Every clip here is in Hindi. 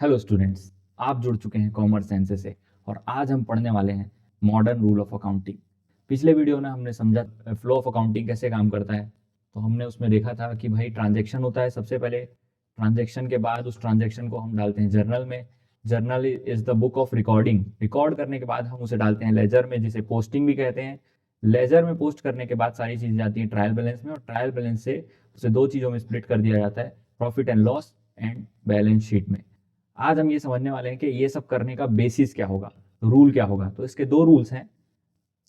हेलो स्टूडेंट्स, आप जुड़ चुके हैं कॉमर्स साइंस से और आज हम पढ़ने वाले हैं मॉडर्न रूल ऑफ अकाउंटिंग। पिछले वीडियो में हमने समझा फ्लो ऑफ अकाउंटिंग कैसे काम करता है। तो हमने उसमें देखा था कि भाई ट्रांजैक्शन होता है, सबसे पहले ट्रांजैक्शन के बाद उस ट्रांजैक्शन को हम डालते हैं जर्नल में। Journal is the book of recording. Record करने के बाद हम उसे डालते हैं लेजर में, जिसे पोस्टिंग भी कहते हैं। लेजर में पोस्ट करने के बाद सारी चीज़ें जाती हैं ट्रायल बैलेंस में, और ट्रायल बैलेंस से उसे दो चीज़ों में स्प्लिट कर दिया जाता है, profit and loss and balance sheet में। आज हम ये समझने वाले हैं कि ये सब करने का बेसिस क्या होगा, रूल क्या होगा। तो इसके दो रूल्स हैं,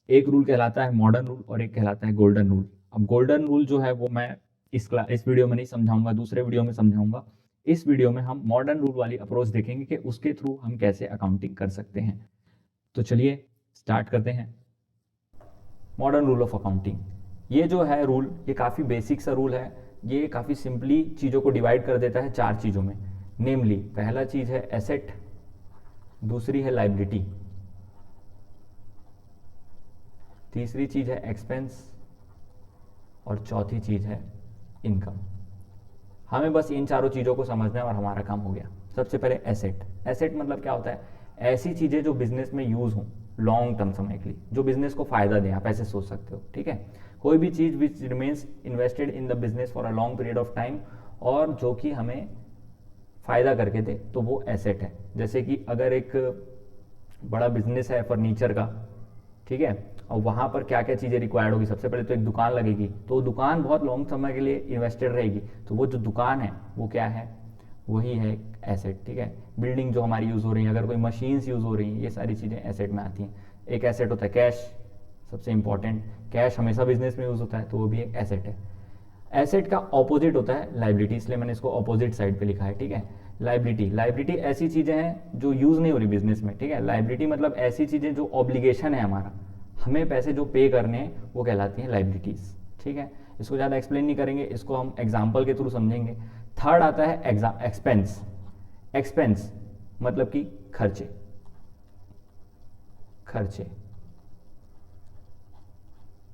एक रूल कहलाता है मॉडर्न रूल और एक कहलाता है गोल्डन रूल। अब गोल्डन रूल जो है वो मैं इस वीडियो में नहीं समझाऊंगा, दूसरे वीडियो में समझाऊंगा। इस वीडियो में हम मॉडर्न रूल वाली अप्रोच देखेंगे कि उसके थ्रू हम कैसे अकाउंटिंग कर सकते हैं। तो चलिए स्टार्ट करते हैं। मॉडर्न रूल ऑफ अकाउंटिंग, ये जो है रूल, ये काफ़ी बेसिक सा रूल है। ये काफ़ी सिंपली चीज़ों को डिवाइड कर देता है चार चीज़ों में। नेमली पहला चीज़ है एसेट, दूसरी है लाइबिलिटी, तीसरी चीज़ है एक्सपेंस और चौथी चीज़ है इनकम। हमें बस इन चारों चीज़ों को समझना है और हमारा काम हो गया। सबसे पहले एसेट। एसेट मतलब क्या होता है? ऐसी चीज़ें जो बिजनेस में यूज़ हों लॉन्ग टर्म समय के लिए, जो बिजनेस को फायदा दें, आप ऐसे सोच सकते हो। ठीक है, कोई भी चीज़ which remains invested in the business for a long period of time, और जो कि हमें फ़ायदा करके दे, तो वो एसेट है। जैसे कि अगर एक बड़ा बिजनेस है फर्नीचर का, ठीक है, और वहाँ पर क्या क्या चीज़ें रिक्वायर्ड होगी। सबसे पहले तो एक दुकान लगेगी, तो दुकान बहुत लॉन्ग समय के लिए इन्वेस्टेड रहेगी, तो वो जो दुकान है वो क्या है? वही है एसेट। ठीक है, बिल्डिंग जो हमारी यूज़ हो रही है, अगर कोई मशीन्स यूज़ हो रही हैं, ये सारी चीज़ें एसेट में आती हैं। एक एसेट होता है कैश, सबसे इंपॉर्टेंट। कैश हमेशा बिजनेस में यूज़ होता है, तो वो भी एक एसेट है। एसेट का ऑपोजिट होता है लाइबिलिटी, इसलिए मैंने इसको ऑपोजिट साइड पे लिखा है। ठीक है, लाइबिलिटी। लाइबिलिटी ऐसी चीज़ें हैं जो यूज़ नहीं हो रही बिजनेस में। ठीक है, लाइबिलिटी मतलब ऐसी चीज़ें जो ऑब्लिगेशन है हमारा, हमें पैसे जो पे करने हैं, वो कहलाती हैं लाइबिलिटीज़। ठीक है, इसको ज़्यादा एक्सप्लेन नहीं करेंगे, इसको हम एग्जाम्पल के थ्रू समझेंगे। थर्ड आता है एक्सपेंस। एक्सपेंस मतलब कि खर्चे। खर्चे,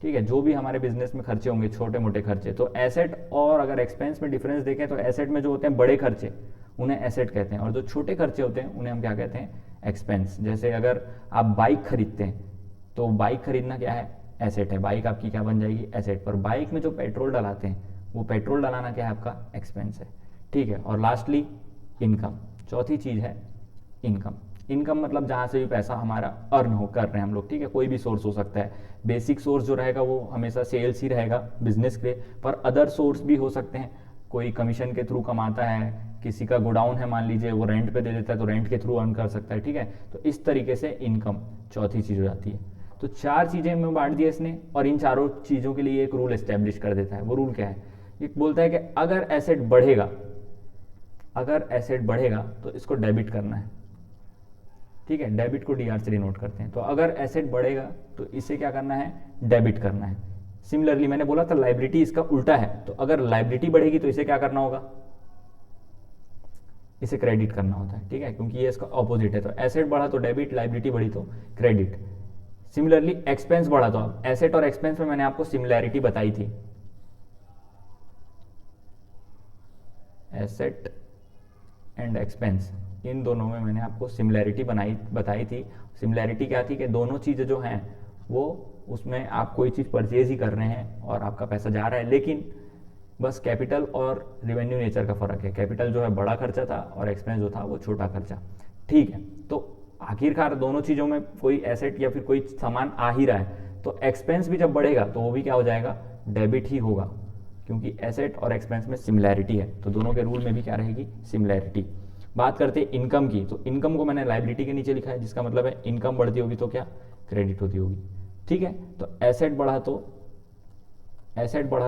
ठीक है, जो भी हमारे बिजनेस में खर्चे होंगे, छोटे मोटे खर्चे। तो एसेट और अगर एक्सपेंस में डिफरेंस देखें, तो एसेट में जो होते हैं बड़े खर्चे, उन्हें एसेट कहते हैं, और जो छोटे खर्चे होते हैं उन्हें हम क्या कहते हैं? एक्सपेंस। जैसे अगर आप बाइक खरीदते हैं, तो बाइक खरीदना क्या है? एसेट है। बाइक आपकी क्या बन जाएगी? एसेट। पर बाइक में जो पेट्रोल डलाते हैं, वो पेट्रोल डलाना क्या है? आपका एक्सपेंस है। ठीक है, और लास्टली इनकम, चौथी चीज़ है इनकम। इनकम मतलब जहाँ से भी पैसा हमारा अर्न हो कर रहे हैं हम लोग। ठीक है, कोई भी सोर्स हो सकता है। बेसिक सोर्स जो रहेगा वो हमेशा सेल्स ही रहेगा बिजनेस के, पर अदर सोर्स भी हो सकते हैं। कोई कमीशन के थ्रू कमाता है, किसी का गोडाउन है मान लीजिए, वो रेंट पे दे देता है, तो रेंट के थ्रू अर्न कर सकता है। ठीक है, तो इस तरीके से इनकम चौथी चीज़ हो जाती है। तो चार चीज़ें में बांट दिया इसने, और इन चारों चीज़ों के लिए एक रूल एस्टेब्लिश कर देता है। वो रूल क्या है? ये बोलता है कि अगर एसेट बढ़ेगा, अगर एसेट बढ़ेगा तो इसको डेबिट करना है। ठीक है, डेबिट को डीआर से डिनोट करते हैं। तो अगर एसेट बढ़ेगा तो इसे क्या करना है? डेबिट करना है। सिमिलरली मैंने बोला था लाइबिलिटी इसका उल्टा है, तो अगर लाइबिलिटी बढ़ेगी तो इसे क्या करना होगा? इसे क्रेडिट करना होता है। ठीक है, क्योंकि ये इसका ऑपोजिट है। तो एसेट बढ़ा तो डेबिट, लाइबिलिटी बढ़ी तो क्रेडिट। सिमिलरली एक्सपेंस बढ़ा तो, अब एसेट और एक्सपेंस में मैंने आपको सिमिलैरिटी बताई थी। एसेट एंड एक्सपेंस, इन दोनों में मैंने आपको सिमिलैरिटी बताई थी। सिमिलैरिटी क्या थी? कि दोनों चीज़ें जो हैं वो, उसमें आप कोई चीज़ परचेज ही कर रहे हैं और आपका पैसा जा रहा है, लेकिन बस कैपिटल और रेवेन्यू नेचर का फ़र्क है। कैपिटल जो है बड़ा खर्चा था और एक्सपेंस जो था वो छोटा खर्चा। ठीक है, तो आखिरकार दोनों चीज़ों में कोई एसेट या फिर कोई सामान आ ही रहा है, तो एक्सपेंस भी जब बढ़ेगा तो वो भी क्या हो जाएगा? डेबिट ही होगा, क्योंकि एसेट और एक्सपेंस में सिमिलैरिटी है। तो दोनों के रूल में भी क्या रहेगी? सिमिलैरिटी। बात करते हैं इनकम की, तो इनकम को मैंने लाइबिलिटी के नीचे लिखा है, जिसका मतलब है इनकम बढ़ती होगी तो क्या? क्रेडिट होती होगी। ठीक है, तो एसेट बढ़ा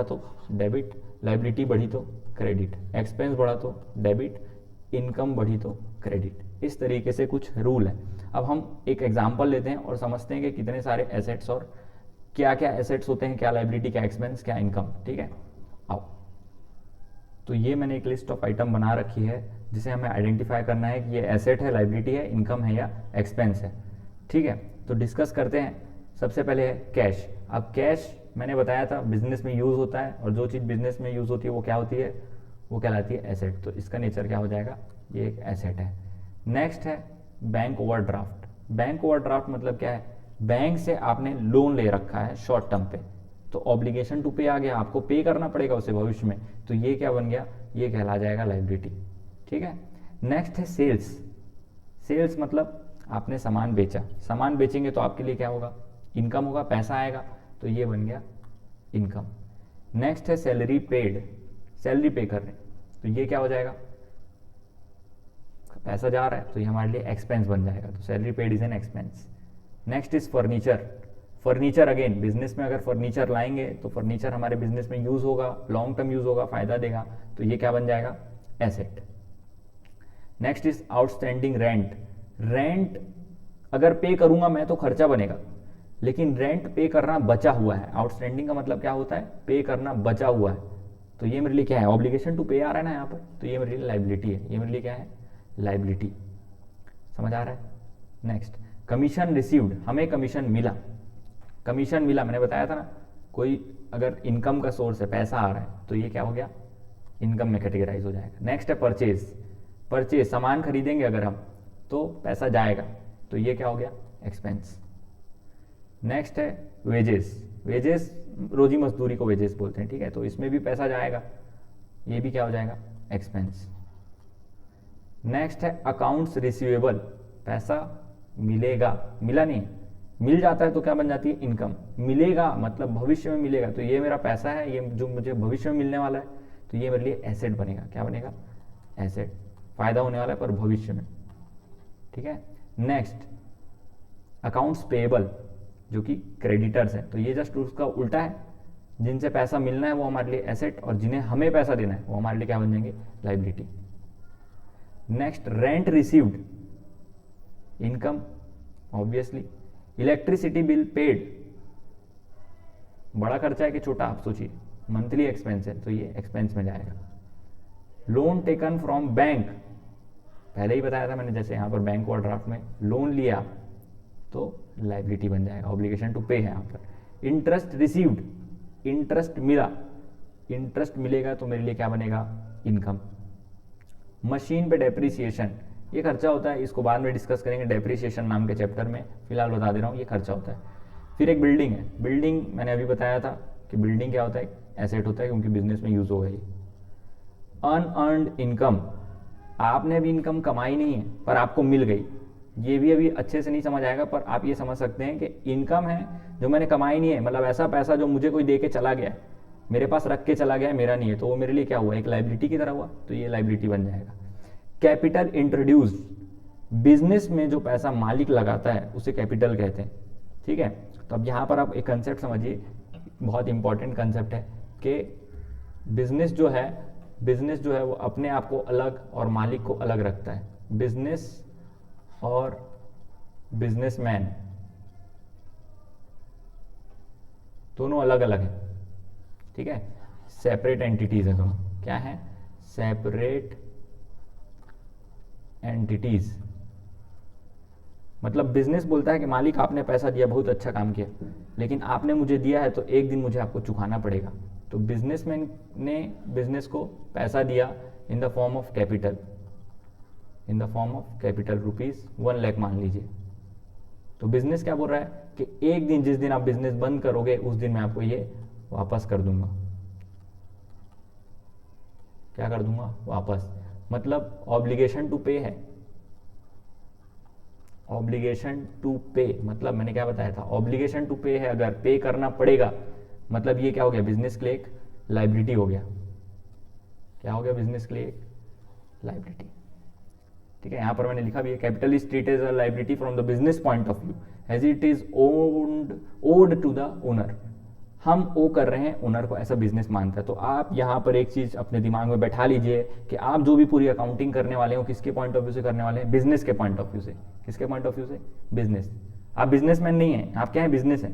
तो डेबिट, लाइबिलिटी बढ़ी तो क्रेडिट, एक्सपेंस बढ़ा तो डेबिट, इनकम बढ़ी तो क्रेडिट। इस तरीके से कुछ रूल है। अब हम एक एग्जांपल लेते हैं और समझते हैं कि कितने सारे एसेट्स और क्या क्या एसेट्स होते हैं, क्या लाइबिलिटी, क्या एक्सपेंस, क्या इनकम। ठीक है, आओ। तो ये मैंने एक लिस्ट ऑफ आइटम बना रखी है, जिसे हमें आइडेंटिफाई करना है कि ये एसेट है, लाइबिलिटी है, इनकम है या एक्सपेंस है। ठीक है, तो डिस्कस करते हैं। सबसे पहले है कैश। अब कैश मैंने बताया था बिजनेस में यूज़ होता है, और जो चीज़ बिजनेस में यूज़ होती है वो क्या होती है? वो कहलाती है एसेट। तो इसका नेचर क्या हो जाएगा? ये एक एसेट है। नेक्स्ट है बैंक ओवरड्राफ्ट। बैंक ओवरड्राफ्ट मतलब क्या है, बैंक से आपने लोन ले रखा है शॉर्ट टर्म पे, तो ऑब्लिगेशन टू पे आ गया, आपको पे करना पड़ेगा उसे भविष्य में, तो ये क्या बन गया, ये कहला जाएगा लायबिलिटी। ठीक है। नेक्स्ट है सेल्स। सेल्स मतलब आपने सामान बेचा, सामान बेचेंगे तो आपके लिए क्या होगा, इनकम होगा, पैसा आएगा, तो ये बन गया इनकम। नेक्स्ट है सैलरी पेड, सैलरी पे कर रहे हैं, तो ये क्या हो जाएगा, पैसा जा रहा है, तो ये हमारे लिए एक्सपेंस बन जाएगा, तो salary paid is an expense. Next is furniture. Furniture again business में अगर फर्नीचर लाएंगे तो फर्नीचर हमारे बिजनेस में यूज होगा, लॉन्ग टर्म यूज होगा, फायदा देगा, तो ये क्या बन जाएगा, asset. Next is outstanding rent. Rent अगर पे करूंगा मैं तो खर्चा बनेगा, लेकिन रेंट पे करना बचा हुआ है। आउटस्टैंडिंग का मतलब क्या होता है, पे करना बचा हुआ है, तो ये मेरे लिए क्या है, ऑब्लिगेशन टू पे आ रहा है ना यहाँ पर, तो ये मेरे लिए लायबिलिटी है, ये मेरे लिए क्या है, लायबिलिटी। समझ आ रहा है। नेक्स्ट कमीशन रिसीव्ड, हमें कमीशन मिला, कमीशन मिला, मैंने बताया था ना, कोई अगर इनकम का सोर्स है, पैसा आ रहा है, तो ये क्या हो गया, इनकम में कैटेगराइज हो जाएगा। नेक्स्ट है परचेज। परचेज सामान खरीदेंगे अगर हम, तो पैसा जाएगा, तो ये क्या हो गया, एक्सपेंस। नेक्स्ट है वेजेस। वेजेस रोजी मजदूरी को वेजेस बोलते हैं, ठीक है, तो इसमें भी पैसा जाएगा, ये भी क्या हो जाएगा, एक्सपेंस। नेक्स्ट है अकाउंट्स रिसीवेबल। पैसा मिलेगा, मिला नहीं, मिल जाता है तो क्या बन जाती है, इनकम। मिलेगा मतलब भविष्य में मिलेगा, तो ये मेरा पैसा है, ये जो मुझे भविष्य में मिलने वाला है, तो ये मेरे लिए एसेट बनेगा। क्या बनेगा, एसेट। फायदा होने वाला है पर भविष्य में। ठीक है। नेक्स्ट अकाउंट्स पेएबल, जो कि क्रेडिटर्स है, तो ये जस्ट उसका उल्टा है, जिनसे पैसा मिलना है वो हमारे लिए एसेट, और जिन्हें हमें पैसा देना है वो हमारे लिए क्या बन जाएंगे, liability. Next rent received, income obviously. Electricity bill paid, बड़ा खर्चा है कि छोटा, आप सोचिए, मंथली एक्सपेंस है, तो ये एक्सपेंस में जाएगा। लोन टेकन फ्रॉम बैंक, पहले ही बताया था मैंने, जैसे यहाँ पर बैंक ओवरड्राफ्ट में लोन लिया तो लायबिलिटी बन जाएगा, ऑब्लिगेशन टू पे है यहाँ पर। इंटरेस्ट रिसीव्ड, इंटरेस्ट मिला, इंटरेस्ट मिलेगा तो मेरे लिए क्या बनेगा, इनकम। मशीन पे डेप्रिसिएशन, ये खर्चा होता है, इसको बाद में डिस्कस करेंगे डेप्रिसिएशन नाम के चैप्टर में, फिलहाल बता दे रहा हूँ ये खर्चा होता है। फिर एक बिल्डिंग है, बिल्डिंग मैंने अभी बताया था कि बिल्डिंग क्या होता है, एसेट होता है, क्योंकि बिजनेस में यूज होगा ये। अनअर्न्ड इनकम, आपने भी इनकम कमाई नहीं है पर आपको मिल गई, ये भी अभी अच्छे से नहीं समझ आएगा, पर आप ये समझ सकते हैं कि इनकम है जो मैंने कमाई नहीं है, मतलब ऐसा पैसा जो मुझे कोई दे के चला गया, मेरे पास रख के चला गया, मेरा नहीं है, तो वो मेरे लिए क्या हुआ, एक लायबिलिटी की तरह हुआ, तो ये लायबिलिटी बन जाएगा। कैपिटल इंट्रोड्यूस, बिजनेस में जो पैसा मालिक लगाता है उसे कैपिटल कहते हैं। ठीक है। तो अब यहाँ पर आप एक कंसेप्ट समझिए, बहुत इंपॉर्टेंट कंसेप्ट है कि बिजनेस जो है वो अपने आप को अलग और मालिक को अलग रखता है। बिजनेस और बिजनेसमैन दोनों अलग अलग है, ठीक है, सेपरेट एंटिटीज है दोनों। क्या है, सेपरेट एंटिटीज। मतलब बिजनेस बोलता है कि मालिक आपने पैसा दिया, बहुत अच्छा काम किया, लेकिन आपने मुझे दिया है तो एक दिन मुझे आपको चुकाना पड़ेगा। तो बिजनेसमैन ने बिजनेस को पैसा दिया in the form of capital, in the form of capital rupees 1 lakh मान लीजिए। तो बिजनेस क्या बोल रहा है कि एक दिन, जिस दिन आप बिजनेस बंद करोगे उस दिन मैं आपको ये वापस कर दूंगा। क्या कर दूंगा, वापस। मतलब ऑब्लिगेशन टू पे है, ऑब्लिगेशन टू पे मतलब मैंने क्या बताया था, ऑब्लिगेशन टू पे है, अगर पे करना पड़ेगा मतलब ये क्या हो गया, बिजनेस के लिए एक लायबिलिटी हो गया। क्या हो गया, बिजनेस के लिए एक लायबिलिटी। ठीक है। यहां पर मैंने लिखा भी है, capital is treated as a liability from the business point of view as it is owed to the owner. हम ओ कर रहे हैं, ओनर को ऐसा बिजनेस मानता है। तो आप यहाँ पर एक चीज अपने दिमाग में बैठा लीजिए कि आप जो भी पूरी अकाउंटिंग करने वाले हो किसके पॉइंट ऑफ व्यू से करने वाले हैं, बिजनेस के पॉइंट ऑफ व्यू से। किसके पॉइंट ऑफ व्यू से, बिजनेस। आप बिजनेसमैन नहीं है, आप क्या है, बिजनेस है।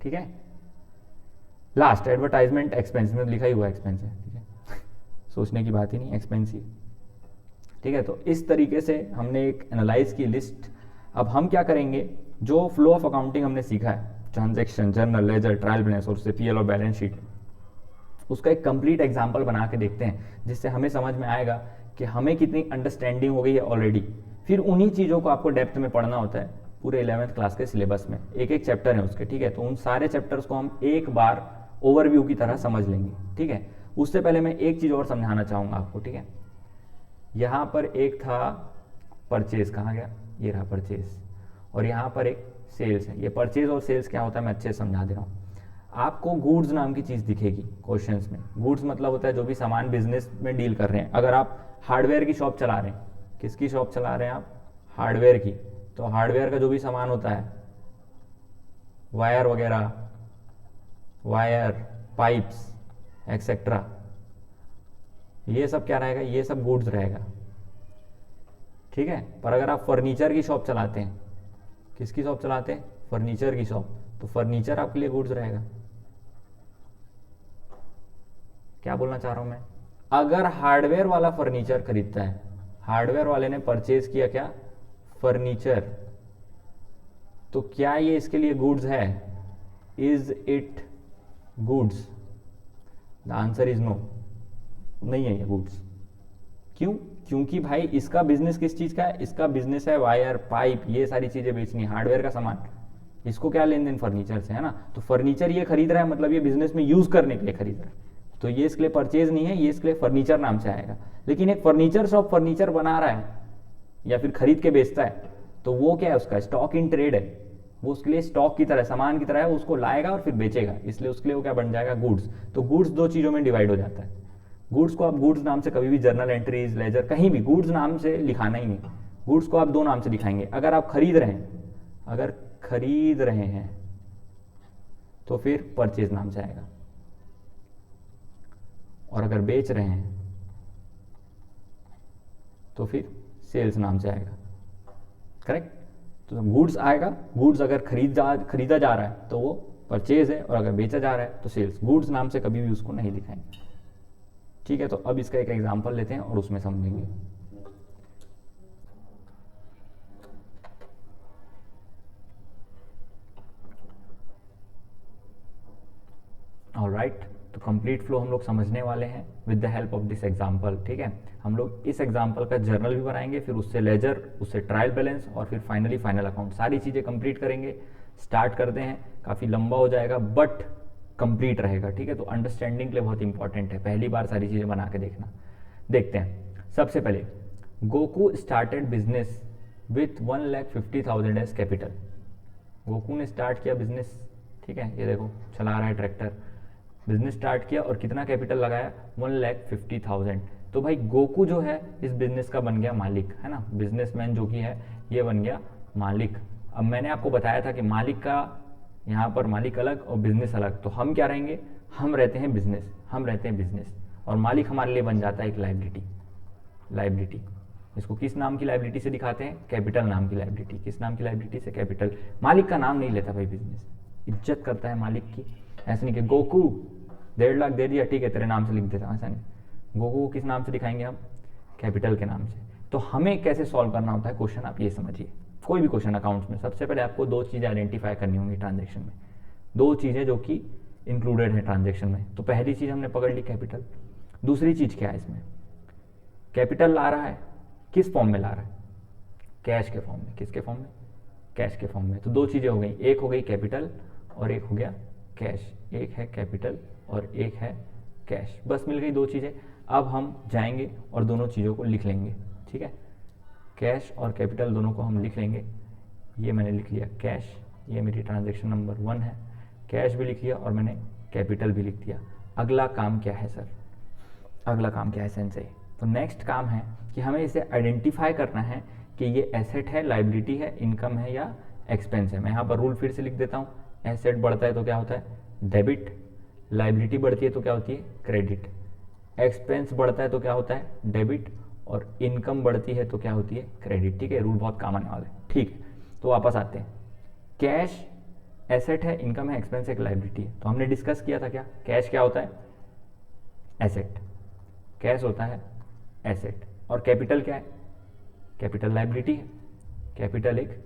ठीक है। लास्ट एडवर्टाइजमेंट एक्सपेंस में लिखा ही हुआ एक्सपेंस है, ठीक है, सोचने की बात ही नहीं, एक्सपेंस ही। ठीक है। तो इस तरीके से हमने एक एनालाइज की लिस्ट। अब हम क्या करेंगे, जो फ्लो ऑफ अकाउंटिंग हमने सीखा है, transaction, journal, ledger, trial balance और पीएल और बैलेंस शीट, उसका एक कंप्लीट एग्जांपल बना के देखते हैं, जिससे हमें समझ में आएगा कि हमें कितनी अंडरस्टैंडिंग हो गई है ऑलरेडी फिर उन्हीं चीज़ों को आपको डेप्थ में पढ़ना होता है पूरे 11th क्लास के सिलेबस में, एक एक चैप्टर है उसके, ठीक है। तो उन सारे चैप्टर्स को हम एक बार ओवरव्यू की तरह समझ लेंगे, ठीक है। उससे पहले मैं एक चीज़ और समझाना चाहूँगा आपको, ठीक है। यहाँ पर एक था परचेज, कहाँ गया, ये रहा परचेज, और यहाँ पर एक सेल्स है। ये परचेज और सेल्स क्या होता है मैं अच्छे से समझा दे रहा हूँ। आपको गुड्स नाम की चीज़ दिखेगी क्वेश्चंस में। गुड्स मतलब होता है जो भी सामान बिजनेस में डील कर रहे हैं। अगर आप हार्डवेयर की शॉप चला रहे हैं, किसकी शॉप चला रहे हैं आप, हार्डवेयर की, तो हार्डवेयर का जो भी सामान होता है, वायर वगैरह, वायर, पाइप्स एक्सेट्रा, ये सब क्या रहेगा, ये सब गुड्स रहेगा, ठीक है। पर अगर आप फर्नीचर की शॉप चलाते हैं, किसकी शॉप चलाते हैं, फर्नीचर की शॉप, तो फर्नीचर आपके लिए गुड्स रहेगा। क्या बोलना चाह रहा हूं मैं, अगर हार्डवेयर वाला फर्नीचर खरीदता है, हार्डवेयर वाले ने परचेज किया क्या, फर्नीचर, तो क्या ये इसके लिए गुड्स है, is it goods, the answer is no, नहीं है ये गुड्स। क्यों, क्योंकि भाई इसका बिजनेस किस चीज का है, इसका बिजनेस है वायर, पाइप, ये सारी चीजें बेचनी, हार्डवेयर का सामान, इसको क्या लेन देन फर्नीचर से, है ना। तो फर्नीचर ये खरीद रहा है, मतलब ये बिजनेस में यूज करने के लिए खरीद रहा है, तो ये इसके लिए परचेज नहीं है, ये इसके लिए फर्नीचर नाम से आएगा। लेकिन एक फर्नीचर शॉप फर्नीचर बना रहा है या फिर खरीद के बेचता है, तो वो क्या है, उसका स्टॉक इन ट्रेड है, वो उसके लिए स्टॉक की तरह, सामान की तरह है, वो उसको लाएगा और फिर बेचेगा, इसलिए उसके लिए वो क्या बन जाएगा, गुड्स। तो गुड्स दो चीजों में डिवाइड हो जाता है। गुड्स को आप गुड्स नाम से कभी भी जर्नल एंट्रीज, लेजर, कहीं भी गुड्स नाम से लिखाना ही नहीं। गुड्स को आप दो नाम से दिखाएंगे। अगर आप खरीद रहे हैं, अगर खरीद रहे हैं तो फिर परचेज नाम से आएगा, और अगर बेच रहे हैं तो फिर सेल्स नाम से आएगा, करेक्ट। तो गुड्स आएगा, गुड्स अगर खरीदा जा रहा है तो वो परचेज है, और अगर बेचा जा रहा है तो सेल्स। गुड्स नाम से कभी भी उसको नहीं लिखाएंगे, ठीक है। तो अब इसका एक एग्जांपल लेते हैं और उसमें समझेंगे। ऑलराइट, तो कंप्लीट फ्लो हम लोग समझने वाले हैं with the help of this example, ठीक है। हम लोग इस एग्जांपल का जर्नल भी बनाएंगे, फिर उससे लेजर, उससे ट्रायल बैलेंस, और फिर फाइनली फाइनल अकाउंट, सारी चीज़ें कंप्लीट करेंगे। स्टार्ट करते हैं, काफ़ी लंबा हो जाएगा बट कंप्लीट रहेगा, ठीक है। तो अंडरस्टैंडिंग के लिए बहुत इंपॉर्टेंट है, पहली बार सारी चीज़ें बना के देखना। देखते हैं, सबसे पहले Goku started business with 1,50,000 as capital. Goku ने स्टार्ट किया बिजनेस, ठीक है, ये देखो चला रहा है ट्रैक्टर, बिजनेस स्टार्ट किया और कितना कैपिटल लगाया, 1,50,000। तो भाई गोकू जो है इस बिजनेस का बन गया मालिक, है ना, बिजनेसमैन जो कि है ये बन गया मालिक। अब मैंने आपको बताया था कि मालिक का यहाँ पर मालिक अलग और बिजनेस अलग, तो हम क्या रहेंगे, हम रहते हैं बिजनेस, हम रहते हैं बिजनेस, और मालिक हमारे लिए बन जाता है एक लाइबिलिटी। लाइबिलिटी इसको किस नाम की लाइबिलिटी से दिखाते हैं, कैपिटल नाम की लाइबिलिटी। किस नाम की लाइबिलिटी से, कैपिटल। मालिक का नाम नहीं लेता भाई बिजनेस, इज्जत करता है मालिक की। ऐसा नहीं कि गोकू 1.5 लाख दे दिया, ठीक है तेरे नाम से लिख देता हूँ, ऐसा नहीं। गोकू को किस नाम से दिखाएंगे हम, कैपिटल के नाम से। तो हमें कैसे सॉल्व करना होता है क्वेश्चन, आप ये समझिए। कोई भी क्वेश्चन अकाउंट्स में सबसे पहले आपको दो चीज़ें आइडेंटिफाई करनी होंगी ट्रांजेक्शन में, दो चीज़ें जो कि इंक्लूडेड है ट्रांजेक्शन में। तो पहली चीज़ हमने पकड़ ली कैपिटल। दूसरी चीज़ क्या है इसमें, कैपिटल ला रहा है, किस फॉर्म में ला रहा है, कैश के फॉर्म में। किसके फॉर्म में, कैश के फॉर्म में। तो दो चीज़ें हो गई, एक हो गई कैपिटल और एक हो गया कैश। एक है कैपिटल और एक है कैश, बस मिल गई दो चीज़ें। अब हम जाएंगे और दोनों चीज़ों को लिख लेंगे, ठीक है। कैश और कैपिटल दोनों को हम लिख लेंगे। ये मैंने लिख लिया कैश, ये मेरी ट्रांजैक्शन नंबर 1 है। कैश भी लिख लिया और मैंने कैपिटल भी लिख दिया। अगला काम क्या है सर, अगला काम क्या है सेंसेई, तो नेक्स्ट काम है कि हमें इसे आइडेंटिफाई करना है कि ये एसेट है, लाइबिलिटी है, इनकम है या एक्सपेंस है। मैं यहाँ पर रूल फिर से लिख देता हूँ। एसेट बढ़ता है तो क्या होता है, डेबिट। लाइबिलिटी बढ़ती है तो क्या होती है, क्रेडिट। एक्सपेंस बढ़ता है तो क्या होता है, डेबिट। और इनकम बढ़ती है तो क्या होती है, क्रेडिट। ठीक है, रूल बहुत काम आने वाला है। ठीक है, तो वापस आते हैं। कैश एसेट है, इनकम है, एक्सपेंस एक लाइबिलिटी है। तो हमने डिस्कस किया था क्या, कैश क्या होता है, एसेट। कैश होता है एसेट। और कैपिटल क्या है, कैपिटल लाइबिलिटी है। कैपिटल एक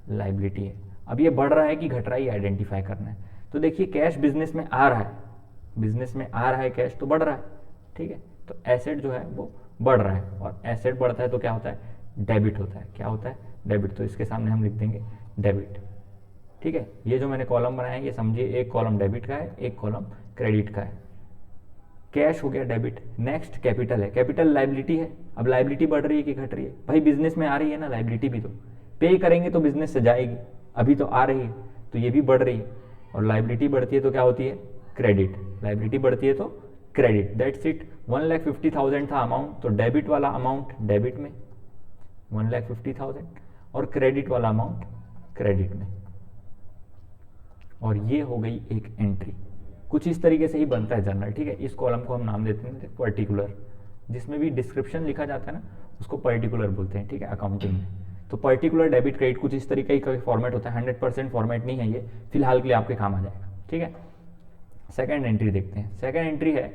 लाइबिलिटी है। अब ये बढ़ रहा है कि घट रहा है, ये आइडेंटिफाई करना है। तो देखिए कैश बिजनेस में आ रहा है, बिजनेस में आ रहा है कैश, तो बढ़ रहा है। ठीक है, तो एसेट जो है वो बढ़ रहा है, और एसेट बढ़ता है तो क्या होता है, डेबिट होता है। क्या होता है? डेबिट। तो इसके सामने हम लिख देंगे डेबिट। ठीक है, ये जो मैंने कॉलम बनाया है ये समझिए एक कॉलम डेबिट का है, एक कॉलम क्रेडिट का है। कैश हो गया डेबिट। नेक्स्ट कैपिटल है। कैपिटल लाइबिलिटी है। अब लाइबिलिटी बढ़ रही है कि घट रही है? भाई बिजनेस में आ रही है ना लाइबिलिटी भी, तो पे करेंगे तो बिजनेस से जाएगी, अभी तो आ रही है तो ये भी बढ़ रही है। और लाइबिलिटी बढ़ती है तो क्या होती है? क्रेडिट। लाइबिलिटी बढ़ती है तो क्रेडिट। That's it. 1,50,000 था अमाउंट, तो डेबिट वाला अमाउंट डेबिट में 1,50,000 और क्रेडिट वाला अमाउंट क्रेडिट में। और ये हो गई एक एंट्री। कुछ इस तरीके से ही बनता है जर्नल। ठीक है, इस कॉलम को हम नाम देते हैं पर्टिकुलर। जिसमें भी डिस्क्रिप्शन लिखा जाता है ना उसको पर्टिकुलर बोलते हैं। ठीक है, अकाउंटिंग में। तो पर्टिकुलर डेबिट क्रेडिट कुछ इस तरीके का फॉर्मेट होता है। 100% फॉर्मेट नहीं है ये, फिलहाल के लिए आपके काम आ जाएगा। ठीक है, सेकेंड एंट्री देखते हैं। सेकेंड एंट्री है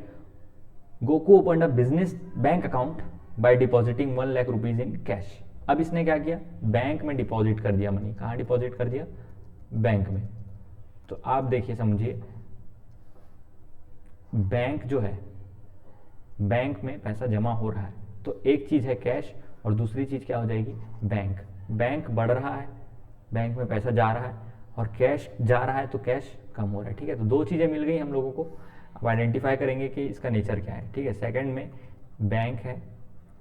Goku open a business bank account by depositing 1 lakh rupees in cash. अब इसने क्या किया? बैंक में डिपॉजिट कर दिया मनी। कहाँ डिपॉजिट कर दिया? बैंक में। तो आप देखिए समझिए, बैंक जो है, बैंक में पैसा जमा हो रहा है, तो एक चीज है कैश और दूसरी चीज क्या हो जाएगी? बैंक। बैंक बढ़ रहा है, बैंक में पैसा जा रहा है, और कैश जा रहा है तो कैश कम हो रहा है। ठीक है, तो दो चीजें मिल गई हम लोगों को। अब आइडेंटिफाई करेंगे कि इसका नेचर क्या है। ठीक है, सेकंड में बैंक है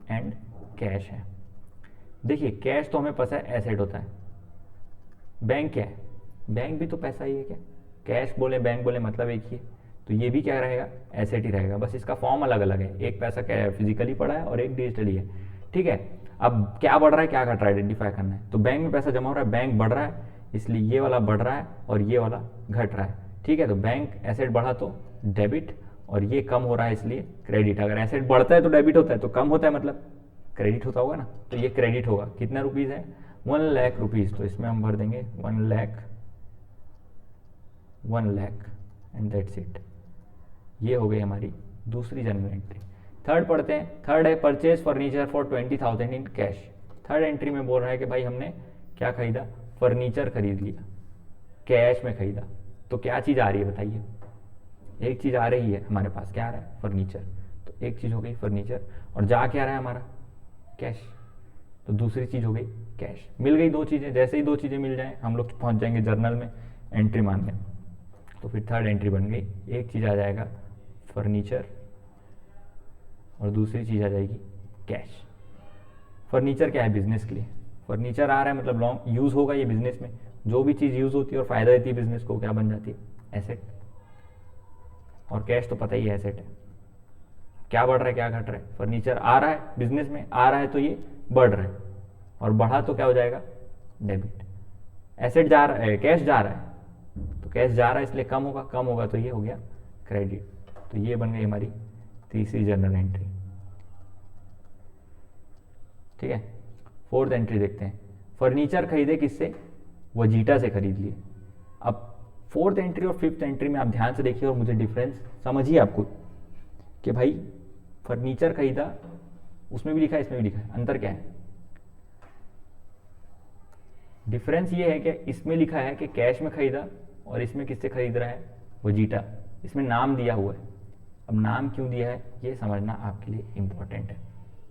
एंड कैश है। देखिए कैश तो हमें पता है एसेट होता है, बैंक क्या है? बैंक भी तो पैसा ही है क्या? कैश बोले बैंक बोले मतलब एक ही है। तो ये भी क्या रहेगा? एसेट ही रहेगा, बस इसका फॉर्म अलग अलग है। एक पैसा क्या है? फिजिकली पड़ा है और एक डिजिटली है। ठीक है, अब क्या बढ़ रहा है क्या घट रहा है आइडेंटिफाई करना है। तो बैंक में पैसा जमा हो रहा है, बैंक बढ़ रहा है, इसलिए ये वाला बढ़ रहा है और ये वाला घट रहा है। ठीक है, तो बैंक एसेट बढ़ा तो डेबिट, और ये कम हो रहा है इसलिए क्रेडिट। अगर एसेट बढ़ता है तो डेबिट होता है, तो कम होता है मतलब क्रेडिट होता होगा ना, तो ये क्रेडिट होगा। कितना रुपीज़ है? 1 लाख रुपीज़। तो इसमें हम भर देंगे 1 lakh, 1 lakh and that's it. ये हो गई हमारी दूसरी जर्नल एंट्री। थर्ड पढ़ते हैं। थर्ड है purchase furniture for 20,000 in cash. Third entry में बोल रहा है कि भाई हमने क्या खरीदा? फर्नीचर खरीद लिया, कैश में खरीदा। तो क्या चीज़ आ रही है बताइए? एक चीज़ आ रही है हमारे पास, क्या आ रहा है? फर्नीचर। तो एक चीज़ हो गई फर्नीचर, और जा क्या रहा है हमारा? कैश। तो दूसरी चीज़ हो गई कैश। मिल गई दो चीज़ें। जैसे ही दो चीज़ें मिल जाएं हम लोग पहुंच जाएंगे जर्नल में एंट्री मारने। तो फिर थर्ड एंट्री बन गई, एक चीज़ आ जाएगा फर्नीचर और दूसरी चीज़ आ जाएगी कैश। फर्नीचर क्या है? बिजनेस के लिए फर्नीचर आ रहा है, मतलब लॉन्ग यूज़ होगा ये बिजनेस में। जो भी चीज़ यूज़ होती है और फायदा देती है बिजनेस को, क्या बन जाती है? एसेट। और कैश तो पता ही है एसेट है। क्या बढ़ रहा है क्या घट रहा है? फर्नीचर आ रहा है, बिजनेस में आ रहा है तो ये बढ़ रहा है, और बढ़ा तो क्या हो जाएगा? डेबिट। एसेट जा रहा है, कैश जा रहा है, तो कैश जा रहा है इसलिए कम होगा, कम होगा तो ये हो गया क्रेडिट। तो ये बन गई हमारी तीसरी जर्नल एंट्री। ठीक है, फोर्थ एंट्री देखते हैं। फर्नीचर खरीदे किससे? वजीटा से खरीद लिए। अब फोर्थ एंट्री और फिफ्थ एंट्री में आप ध्यान से देखिए और मुझे डिफरेंस समझिए आपको, कि भाई फर्नीचर खरीदा, उसमें भी लिखा है इसमें भी लिखा है, अंतर क्या है? डिफरेंस ये है कि इसमें लिखा है कि कैश में खरीदा और इसमें किससे खरीद रहा है? वजीटा। इसमें नाम दिया हुआ है। अब नाम क्यों दिया है ये समझना आपके लिए इंपॉर्टेंट है।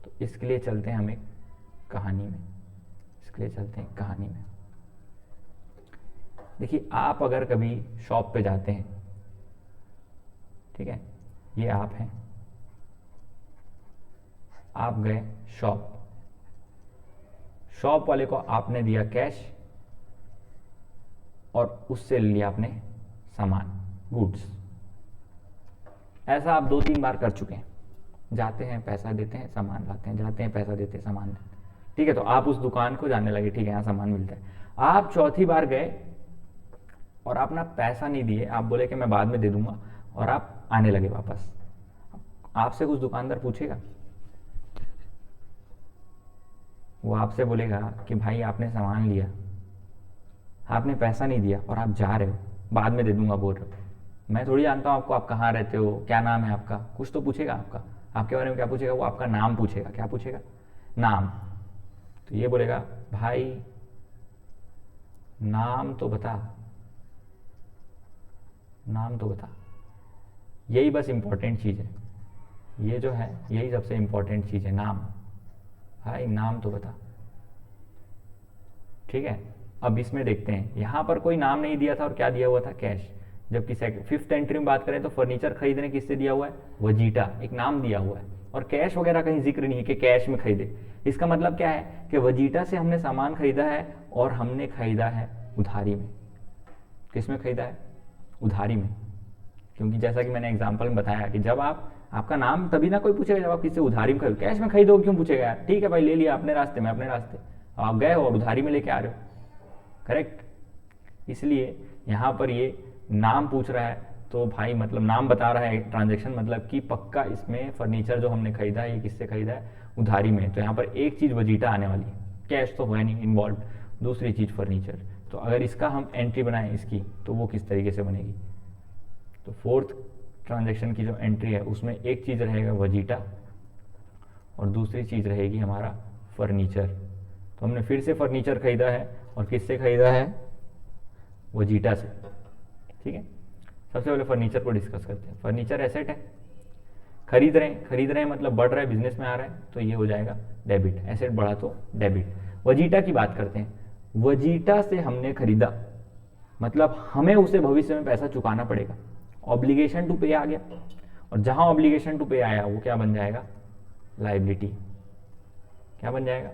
तो इसके लिए चलते हैं हम एक कहानी में। इसके लिए चलते हैं कहानी में। देखिए आप अगर कभी शॉप पे जाते हैं, ठीक है, ये आप हैं, आप गए शॉप, शॉप वाले को आपने दिया कैश और उससे लिया आपने सामान, गुड्स। ऐसा आप 2-3 बार कर चुके हैं। जाते हैं पैसा देते हैं सामान लाते हैं, जाते हैं पैसा देते हैं सामान लाते हैं। ठीक है, तो आप उस दुकान को जानने लगे, ठीक है यहाँ सामान मिलता है। आप चौथी बार गए और आप ना पैसा नहीं दिए, आप बोले कि मैं बाद में दे दूंगा, और आप आने लगे वापस। आपसे उस दुकानदार पूछेगा, वो आपसे बोलेगा कि भाई आपने सामान लिया, आपने पैसा नहीं दिया और आप जा रहे हो, बाद में दे दूंगा बोल रहे हो। मैं थोड़ी जानता हूँ आपको, आप कहाँ रहते हो, क्या नाम है आपका, कुछ तो पूछेगा आपका। आपके बारे में क्या पूछेगा? वो आपका नाम पूछेगा। क्या पूछेगा? नाम। तो ये बोलेगा भाई नाम तो बता, नाम तो बता। यही बस इंपॉर्टेंट चीज़ है, ये जो है यही सबसे इंपॉर्टेंट चीज़ है, नाम। भाई नाम तो बता। ठीक है। अब इसमें देखते हैं, यहाँ पर कोई नाम नहीं दिया था और क्या दिया हुआ था, कैश। जबकि फिफ्थ एंट्री में बात करें तो फर्नीचर खरीदने किससे दिया हुआ है, वजीटा, एक नाम दिया हुआ है, और कैश वगैरह कहीं जिक्र नहीं है कि कैश में खरीदे। इसका मतलब क्या है कि वजीटा से हमने सामान खरीदा है और हमने खरीदा है उधारी में। किस में खरीदा है, उधारी में। क्योंकि जैसा कि मैंने एग्जाम्पल में बताया कि जब आपका नाम तभी ना कोई पूछेगा जब आप किसी उधारी में खरीदो, कैश में खरीदो क्यों पूछेगा यार, ठीक है भाई ले लिया अपने रास्ते में अपने रास्ते, आप गए हो और उधारी में लेके आ रहे हो, करेक्ट। इसलिए यहाँ पर ये नाम पूछ रहा है तो भाई मतलब नाम बता रहा है ट्रांजैक्शन, मतलब कि पक्का इसमें फर्नीचर जो हमने खरीदा है ये किससे खरीदा है, उधारी में। तो यहाँ पर एक चीज़ वजीटा आने वाली है, कैश तो है नहीं इन्वॉल्व, दूसरी चीज़ फर्नीचर। तो अगर इसका हम एंट्री बनाएं इसकी, तो वो किस तरीके से बनेगी, तो फोर्थ ट्रांजैक्शन की जो एंट्री है उसमें एक चीज़ रहेगा वजीटा और दूसरी चीज़ रहेगी हमारा फर्नीचर। तो हमने फिर से फर्नीचर खरीदा है और किससे खरीदा है, वजीटा से, ठीक है। सबसे पहले फर्नीचर को डिस्कस करते हैं। फर्नीचर एसेट है, खरीद रहे हैं मतलब बढ़ रहा है, बिजनेस में आ रहा है, तो ये हो जाएगा डेबिट, एसेट बढ़ा तो डेबिट। वजीटा की बात करते हैं, वजीटा से हमने खरीदा मतलब हमें उसे भविष्य में पैसा चुकाना पड़ेगा, ऑब्लिगेशन टू पे आ गया, और जहां ऑब्लिगेशन टू पे आया वो क्या बन जाएगा, लाइबिलिटी। क्या बन जाएगा,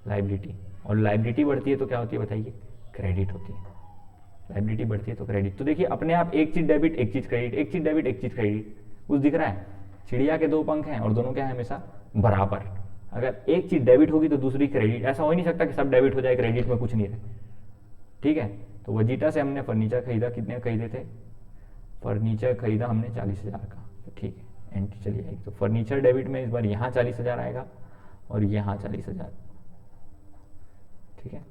लाइबिलिटी। और लाइबिलिटी बढ़ती है तो क्या होती है बताइए, क्रेडिट होती है। लाइबिलिटी बढ़ती है तो क्रेडिट। तो देखिए अपने आप एक चीज डेबिट एक चीज क्रेडिट, एक चीज डेबिट एक चीज क्रेडिट, कुछ दिख रहा है, चिड़िया के दो पंख हैं और दोनों क्या है हमेशा बराबर। अगर एक चीज डेबिट होगी तो दूसरी क्रेडिट, ऐसा हो ही नहीं सकता कि सब डेबिट हो जाए क्रेडिट में कुछ नहीं रहे, ठीक है। तो वजीटा से हमने फर्नीचर खरीदा, कितने खरीदे थे, फर्नीचर खरीदा हमने 40,000 का, तो ठीक है एंट्री चली आएगी। तो फर्नीचर डेबिट में इस बार यहाँ 40,000 आएगा और यहाँ 40,000, ठीक है।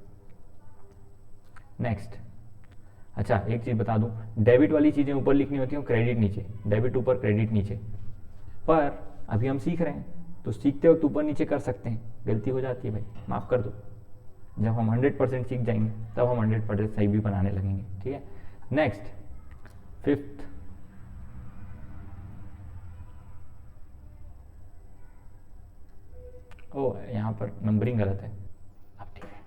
नेक्स्ट, अच्छा एक चीज बता दूं, डेबिट वाली चीजें ऊपर लिखनी होती हैं, क्रेडिट नीचे, डेबिट ऊपर क्रेडिट नीचे। पर अभी हम सीख रहे हैं तो सीखते वक्त ऊपर नीचे कर सकते हैं, गलती हो जाती है भाई माफ कर दो। जब हम 100% सीख जाएंगे तब हम 100% सही भी बनाने लगेंगे, ठीक है। नेक्स्ट, फिफ्थ, ओ यहाँ पर नंबरिंग गलत है, अब ठीक है,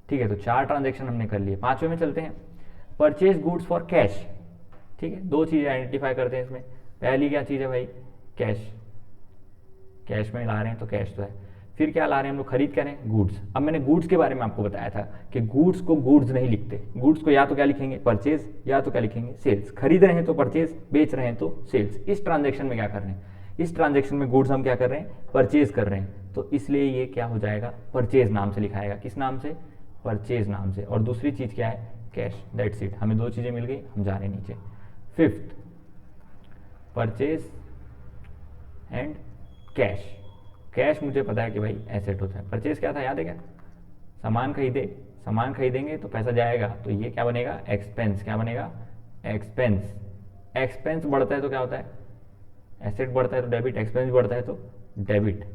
ठीक है। तो 4 ट्रांजेक्शन हमने कर लिए, 5वें में चलते हैं, परचेज गुड्स फॉर कैश, ठीक है। 2 चीज़ें आइडेंटिफाई करते हैं इसमें, पहली क्या चीज़ है भाई, कैश, कैश में ला रहे हैं तो कैश तो है। फिर क्या ला रहे हैं हम लोग, खरीद क्या रहे हैं, गुड्स। अब मैंने गुड्स के बारे में आपको बताया था कि गुड्स को गुड्स नहीं लिखते, गुड्स को या तो क्या लिखेंगे परचेज या तो क्या लिखेंगे सेल्स। खरीद रहे हैं तो परचेज, बेच रहे हैं तो सेल्स। इस ट्रांजेक्शन में क्या कर रहे हैं, इस ट्रांजेक्शन में गुड्स हम क्या कर रहे हैं, परचेज कर रहे हैं, तो इसलिए ये क्या हो जाएगा, परचेज नाम से लिखाएगा। किस नाम से, परचेज नाम से। और दूसरी चीज़ क्या है, कैश, दैट्स इट। हमें 2 चीज़ें मिल गई, हम जा रहे हैं नीचे। Fifth, purchase and cash. Cash मुझे पता है कि भाई एसेट होता है, परचेज क्या था याद है क्या, सामान खरीदे, सामान खरीदेंगे तो पैसा जाएगा, तो ये क्या बनेगा, एक्सपेंस। क्या बनेगा, एक्सपेंस। एक्सपेंस बढ़ता है तो क्या होता है, एसेट बढ़ता है तो डेबिट, एक्सपेंस बढ़ता है तो डेबिट।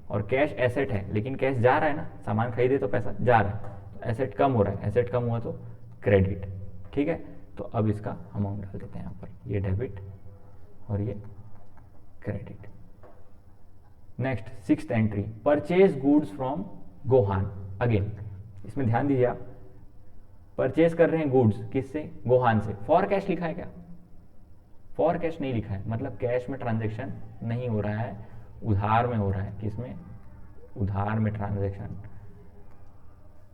और कैश एसेट है लेकिन कैश जा रहा है ना, सामान खरीदे तो पैसा जा रहा है, तो एसेट कम हो रहा है, एसेट कम हुआ तो क्रेडिट, ठीक है। तो अब इसका अमाउंट डाल देते हैं यहाँ पर, ये डेबिट और ये credit. Next, sixth entry, purchase goods from Gohan. Again इसमें ध्यान दीजिए आप, परचेज कर रहे हैं गुड्स किससे, गोहान से। फॉर कैश लिखा है क्या, फॉर कैश नहीं लिखा है, मतलब कैश में ट्रांजेक्शन नहीं हो रहा है, उधार में हो रहा है। किसमें, उधार में ट्रांजेक्शन,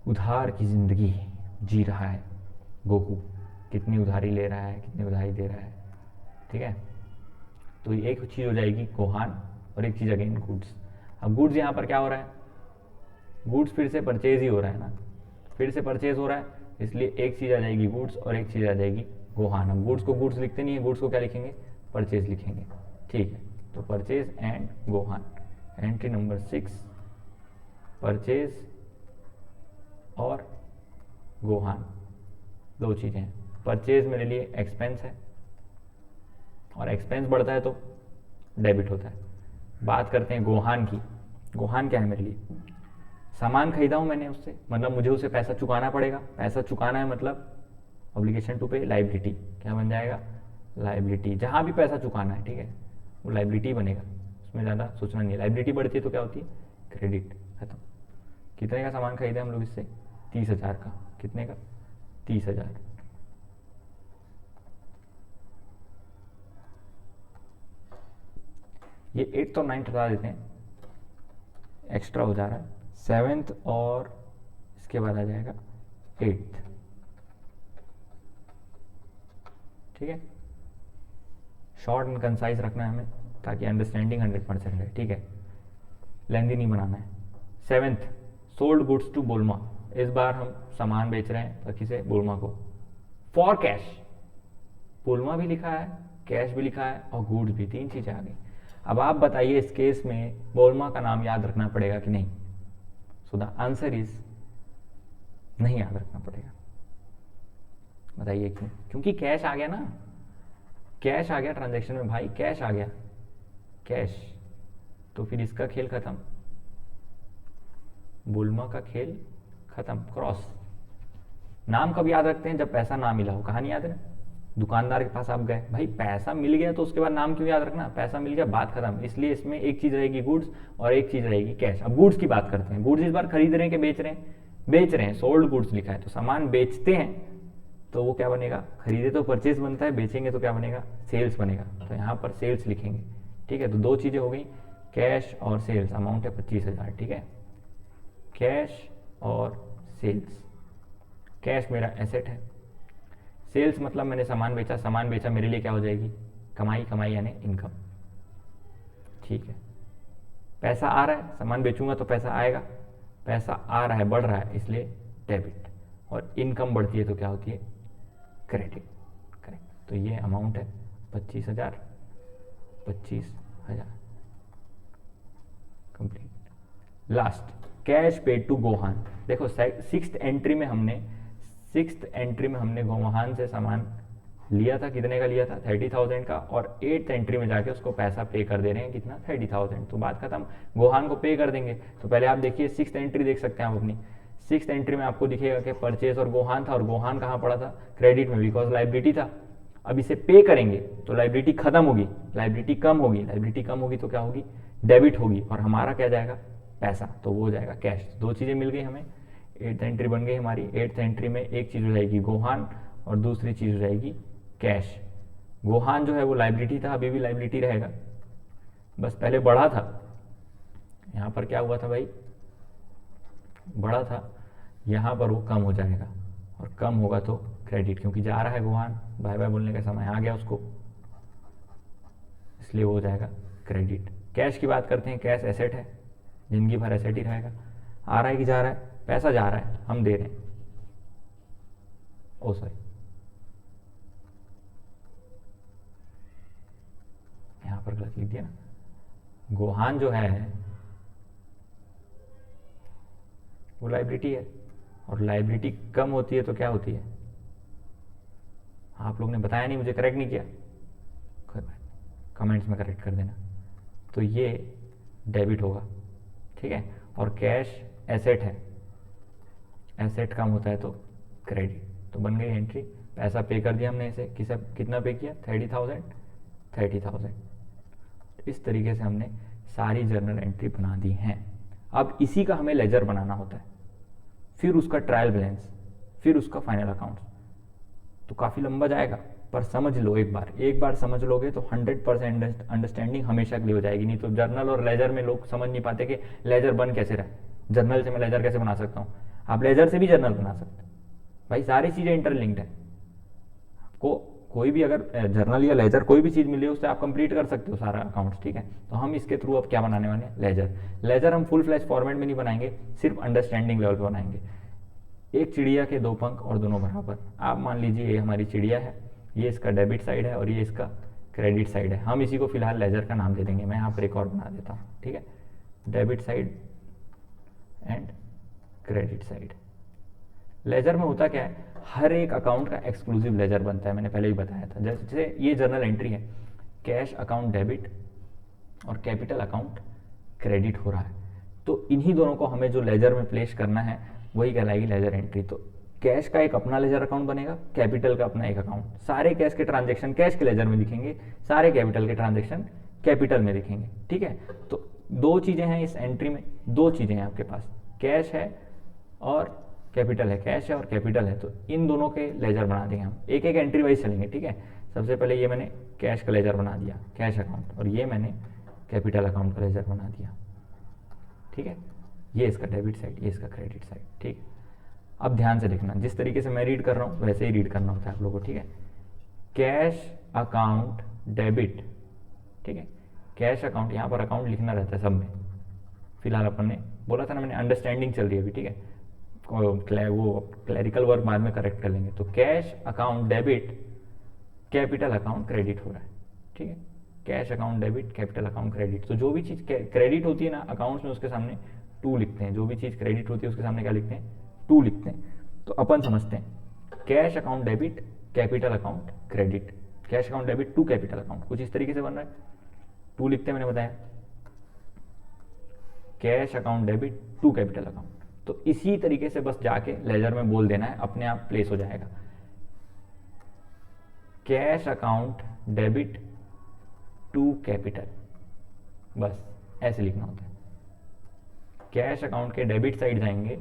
उधार की जिंदगी जी रहा है गोकू, कितनी उधारी ले रहा है, कितनी उधारी दे रहा है, ठीक है। तो एक चीज़ हो जाएगी गोहान और एक चीज़ अगेन गुड्स। अब गुड्स यहाँ पर क्या हो रहा है, गुड्स फिर से परचेज ही हो रहा है ना, फिर से परचेज हो रहा है, इसलिए एक चीज़ आ जाएगी गुड्स और एक चीज़ आ जाएगी गोहान। हम गुड्स को गुड्स लिखते नहीं है, गुड्स को क्या लिखेंगे, परचेज लिखेंगे, ठीक है। तो purchase and Gohan. Entry number 6, purchase और गोहान, 2 चीज़ें हैं। परचेज मेरे लिए एक्सपेंस है और एक्सपेंस बढ़ता है तो डेबिट होता है। बात करते हैं गोहान की। गोहान क्या है मेरे लिए, सामान खरीदा हूँ मैंने उससे, मतलब मुझे उसे पैसा चुकाना पड़ेगा, पैसा चुकाना है मतलब ऑब्लिगेशन टू पे, लाइबिलिटी। क्या बन जाएगा, लाइबिलिटी। जहाँ भी पैसा चुकाना है, ठीक है, वो लाइबिलिटी बनेगा, उसमें ज़्यादा सोचना नहीं है। लाइबिलिटी बढ़ती है तो क्या होती है, क्रेडिट, खत्म। कितने का सामान खरीदा हम लोग इससे, 30,000 का, कितने का? 30,000। ये 8th और 9th हटा देते हैं, एक्स्ट्रा हो जा रहा है। 7th और इसके बाद आ जाएगा 8th, ठीक है। शॉर्ट एंड कंसाइज रखना है हमें ताकि अंडरस्टैंडिंग 100% रहे, ठीक है, लेंदी नहीं बनाना है। 7th, sold goods to बोलमा। इस बार हम सामान बेच रहे हैं किसे? बोलमा को, फॉर कैश। बोलमा भी लिखा है, कैश भी लिखा है और गुड्स भी, 3 चीज़ें आ गई। अब आप बताइए इस केस में बोलमा का नाम याद रखना पड़ेगा कि नहीं? सो द आंसर इज नहीं याद रखना पड़ेगा। बताइए क्यों? क्योंकि कैश आ गया ना, कैश आ गया ट्रांजैक्शन में भाई, कैश आ गया, कैश। तो फिर इसका खेल खत्म, बोलमा का खेल खत्म, क्रॉस। नाम कब याद रखते हैं? जब पैसा ना मिला हो। कहानी याद है? दुकानदार के पास आप गए, भाई पैसा मिल गया तो उसके बाद नाम क्यों याद रखना? पैसा मिल गया, बात खत्म। इसलिए इसमें एक चीज रहेगी गुड्स और एक चीज रहेगी कैश। अब गुड्स की बात करते हैं। गुड्स इस बार खरीद रहे हैं कि बेच रहे हैं? बेच रहे हैं, सोल्ड गुड्स लिखा है, तो सामान बेचते हैं तो वो क्या बनेगा? खरीदे तो परचेज बनता है, बेचेंगे तो क्या बनेगा? सेल्स बनेगा। तो यहाँ पर सेल्स लिखेंगे, ठीक है। तो 2 चीजें हो गई, कैश और सेल्स। अमाउंट है 25,000, ठीक है। कैश और सेल्स। कैश मेरा एसेट है, सेल्स मतलब मैंने सामान बेचा, सामान बेचा मेरे लिए क्या हो जाएगी? कमाई, कमाई यानी इनकम, ठीक है। पैसा आ रहा है, सामान बेचूंगा तो पैसा आएगा, पैसा आ रहा है, बढ़ रहा है, इसलिए डेबिट। और इनकम बढ़ती है तो क्या होती है? Credit, correct. तो ये अमाउंट है 25,000, 25,000 complete. Last, cash paid to Gohan. देखो 6th एंट्री में हमने गोहान से सामान लिया था, कितने का लिया था? 30,000 का। और 8th एंट्री में जाके उसको पैसा पे कर दे रहे हैं, कितना? 30,000। तो बात खत्म, गोहान को पे कर देंगे। तो पहले आप देखिए 6th एंट्री देख सकते हैं आप अपनी। 6th एंट्री में आपको दिखेगा कि परचेज और गोहान था, और गोहान कहाँ पड़ा था? क्रेडिट में, बिकॉज लाइबिलिटी था। अब इसे पे करेंगे तो लाइबिलिटी खत्म होगी, लाइबिलिटी कम होगी, लाइबिलिटी कम होगी तो क्या होगी? डेबिट होगी। और हमारा क्या जाएगा? पैसा, तो वो हो जाएगा कैश। 2 चीज़ें मिल गई हमें, 8th एंट्री बन गई हमारी। 8th एंट्री में एक चीज़ हो जाएगी गोहान और दूसरी चीज़ हो जाएगी कैश। गोहान जो है वो लाइबिलिटी था, अभी भी लाइबिलिटी रहेगा, बस पहले बढ़ा था, यहाँ पर क्या हुआ था भाई? बढ़ा था, यहाँ पर वो कम हो जाएगा। और कम होगा तो क्रेडिट, क्योंकि जा रहा है गोहान, बाय बाय बोलने का समय आ गया उसको, इसलिए वो हो जाएगा क्रेडिट। कैश की बात करते हैं, कैश एसेट है, जिंदगी भर एसेट ही रहेगा। आ रहा है कि जा रहा है? पैसा जा रहा है, हम दे रहे हैं। ओ सॉरी, यहां पर गलत लिख दिया ना। गोहान जो है वो लाइबिलिटी है, और लाइबिलिटी कम होती है तो क्या होती है? आप लोग ने बताया नहीं, मुझे करेक्ट नहीं किया, कमेंट्स में करेक्ट कर देना। तो ये डेबिट होगा, ठीक है। और कैश एसेट है, एसेट कम होता है तो क्रेडिट। तो बन गई एंट्री, पैसा पे कर दिया हमने इसे, कितना पे किया? 30,000। इस तरीके से हमने सारी जर्नल एंट्री बना दी हैं। अब इसी का हमें लेजर बनाना होता है, फिर उसका ट्रायल बैलेंस, फिर उसका फाइनल अकाउंट्स। तो काफ़ी लंबा जाएगा, पर समझ लो एक बार समझ लोगे तो 100% अंडरस्टैंडिंग हमेशा के लिए हो जाएगी। नहीं तो जर्नल और लेजर में लोग समझ नहीं पाते कि लेजर बन कैसे रहा है, जर्नल से मैं लेजर कैसे बना सकता हूँ। आप लेजर से भी जर्नल बना सकते हैं भाई, सारी चीज़ें इंटरलिंक्ड है। आपको कोई भी अगर जर्नल या लेजर कोई भी चीज़ मिली है उससे आप कंप्लीट कर सकते हो सारा अकाउंट्स, ठीक है। तो हम इसके थ्रू अब क्या बनाने वाले हैं? लेजर हम फुल फ्लैश फॉर्मेट में नहीं बनाएंगे, सिर्फ अंडरस्टैंडिंग लेवल पर बनाएंगे। एक चिड़िया के 2 पंख और दोनों बराबर। आप मान लीजिए ये हमारी चिड़िया है, ये इसका डेबिट साइड है और ये इसका क्रेडिट साइड है। हम इसी को फिलहाल लेजर का नाम दे देंगे। मैं यहाँ पर एक और बना देता हूँ, ठीक है। Debit side and credit side. Ledger में होता क्या है? हर एक अकाउंट का एक्सक्लूसिव लेजर बनता है, मैंने पहले ही बताया था। जैसे ये जर्नल एंट्री है, कैश अकाउंट डेबिट और कैपिटल अकाउंट क्रेडिट हो रहा है, तो इन्हीं दोनों को हमें जो लेजर में प्लेस करना है वही कहलाएगी लेजर एंट्री। तो कैश का एक अपना लेजर अकाउंट बनेगा, कैपिटल का अपना एक अकाउंट। सारे कैश के ट्रांजेक्शन कैश के लेजर में दिखेंगे, सारे कैपिटल के ट्रांजेक्शन कैपिटल में दिखेंगे, ठीक है। तो 2 चीज़ें हैं इस एंट्री में, 2 चीज़ें हैं आपके पास, कैश है और कैपिटल है, कैश है और कैपिटल है, तो इन दोनों के लेजर बना देंगे हम, एक एक एंट्री वाइज चलेंगे, ठीक है। सबसे पहले ये मैंने कैश का लेजर बना दिया, कैश अकाउंट, और ये मैंने कैपिटल अकाउंट का लेजर बना दिया, ठीक है। ये इसका डेबिट साइड, ये इसका क्रेडिट साइड, ठीक है। अब ध्यान से देखना, जिस तरीके से मैं रीड कर रहा हूँ वैसे ही रीड करना होता है आप लोगों को, ठीक है। कैश अकाउंट डेबिट, ठीक है। कैश अकाउंट, यहाँ पर अकाउंट लिखना रहता है सब में, फिलहाल अपन ने बोला था ना, मैंने अंडरस्टैंडिंग चल रही है अभी, ठीक है। वो क्लैरिकल वर्क बाद में करेक्ट कर लेंगे। तो cash account debit, capital account credit हो रहा है, ठीक है। Cash account debit, capital account credit. तो जो भी चीज़ क्रेडिट होती है ना अकाउंट्स में, उसके सामने टू लिखते हैं, जो भी चीज़ क्रेडिट होती है उसके सामने क्या लिखते हैं, टू लिखते हैं। तो अपन समझते हैं cash account debit, capital account credit, cash account debit to capital account, कुछ इस तरीके से बन रहा है। टू लिखते हैं, मैंने बताया, cash account debit to capital account. तो इसी तरीके से बस जाके लेजर में बोल देना है, अपने आप प्लेस हो जाएगा। Cash account debit to capital, बस ऐसे लिखना होता है। कैश अकाउंट के डेबिट साइड जाएंगे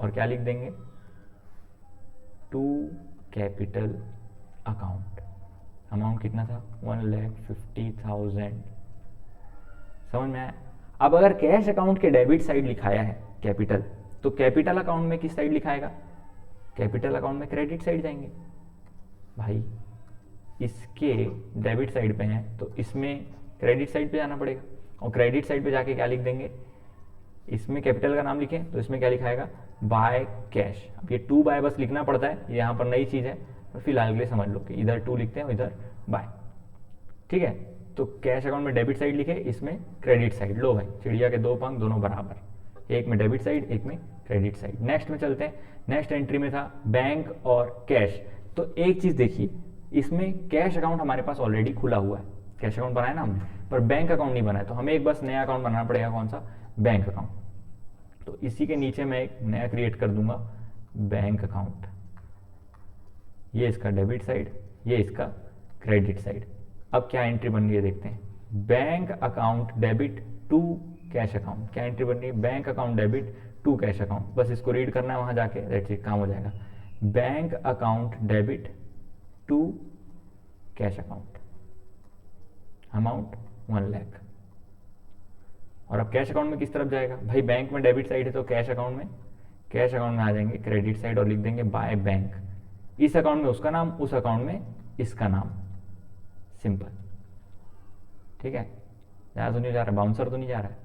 और क्या लिख देंगे, टू कैपिटल अकाउंट। अमाउंट कितना था, 1,50,000, समझ में आया। अब अगर कैश अकाउंट के डेबिट साइड लिखाया है कैपिटल, तो कैपिटल अकाउंट में किस साइड लिखाएगा, कैपिटल अकाउंट में क्रेडिट साइड जाएंगे। भाई इसके डेबिट साइड पे हैं तो इसमें क्रेडिट साइड पे जाना पड़ेगा, और क्रेडिट साइड पे जाके क्या लिख देंगे, इसमें कैपिटल का नाम लिखें तो इसमें क्या लिखाएगा, बाय कैश। अब ये टू बाय बस लिखना पड़ता है, ये यहाँ पर नई चीज़ है, पर फिलहाल के लिए समझ लो कि इधर टू लिखते हैं इधर बाय, ठीक है। तो कैश अकाउंट में डेबिट साइड लिखे, इसमें क्रेडिट साइड। लो भाई, चिड़िया के दो पंख दोनों बराबर, एक में डेबिट साइड एक में क्रेडिट साइड। नेक्स्ट में चलते हैं। नेक्स्ट एंट्री में था बैंक और कैश। तो एक चीज़ देखिए, इसमें कैश अकाउंट हमारे पास ऑलरेडी खुला हुआ है, कैश अकाउंट बनाया ना हमने, पर बैंक अकाउंट नहीं बनाया, तो हमें एक बस नया अकाउंट बनाना पड़ेगा, कौन सा, बैंक अकाउंट। तो इसी के नीचे मैं एक नया क्रिएट कर दूंगा, बैंक अकाउंट। ये इसका डेबिट साइड, ये इसका क्रेडिट साइड। अब क्या एंट्री बन रही है देखते हैं, bank account debit to cash account. क्या एंट्री बन रही है, bank account debit to cash account. बस इसको रीड करना है वहां जाके, दैट्स इट, काम हो जाएगा। Bank account debit to cash account, amount 1 lakh. और अब कैश अकाउंट में किस तरफ जाएगा, भाई बैंक में डेबिट साइड है तो कैश अकाउंट में आ जाएंगे क्रेडिट साइड और लिख देंगे बाय बैंक। इस अकाउंट में उसका नाम, उस अकाउंट में इसका नाम, सिंपल, ठीक है। ज़्यादा तो नहीं जा रहा, बाउंसर तो नहीं जा रहा है,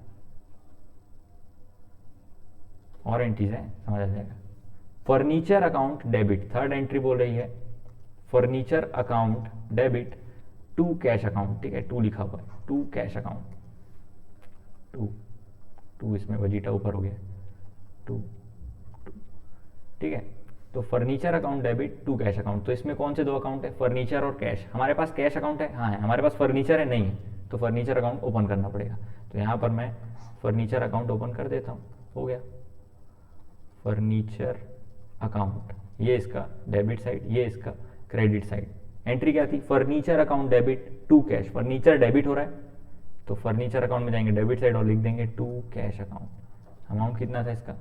और एंट्रीज है, समझ आ जाएगा। Furniture account debit, third entry बोल रही है furniture account debit to cash account, ठीक है, टू लिखा हुआ है, टू कैश अकाउंट, टू इसमें वजीटा ऊपर हो गया, टू, ठीक है। तो furniture account debit to cash account. तो इसमें कौन से दो अकाउंट है, फर्नीचर और कैश। हमारे पास कैश अकाउंट है, हाँ है, हमारे पास फर्नीचर है, नहीं है, तो फर्नीचर अकाउंट ओपन करना पड़ेगा। तो यहाँ पर मैं फर्नीचर अकाउंट ओपन कर देता हूँ, हो गया फर्नीचर अकाउंट। ये इसका डेबिट साइड, ये इसका क्रेडिट साइड। एंट्री क्या थी, furniture account debit to cash. Furniture debit हो रहा है तो फर्नीचर अकाउंट में जाएंगे डेबिट साइड और लिख देंगे टू कैश अकाउंट। अमाउंट कितना था इसका,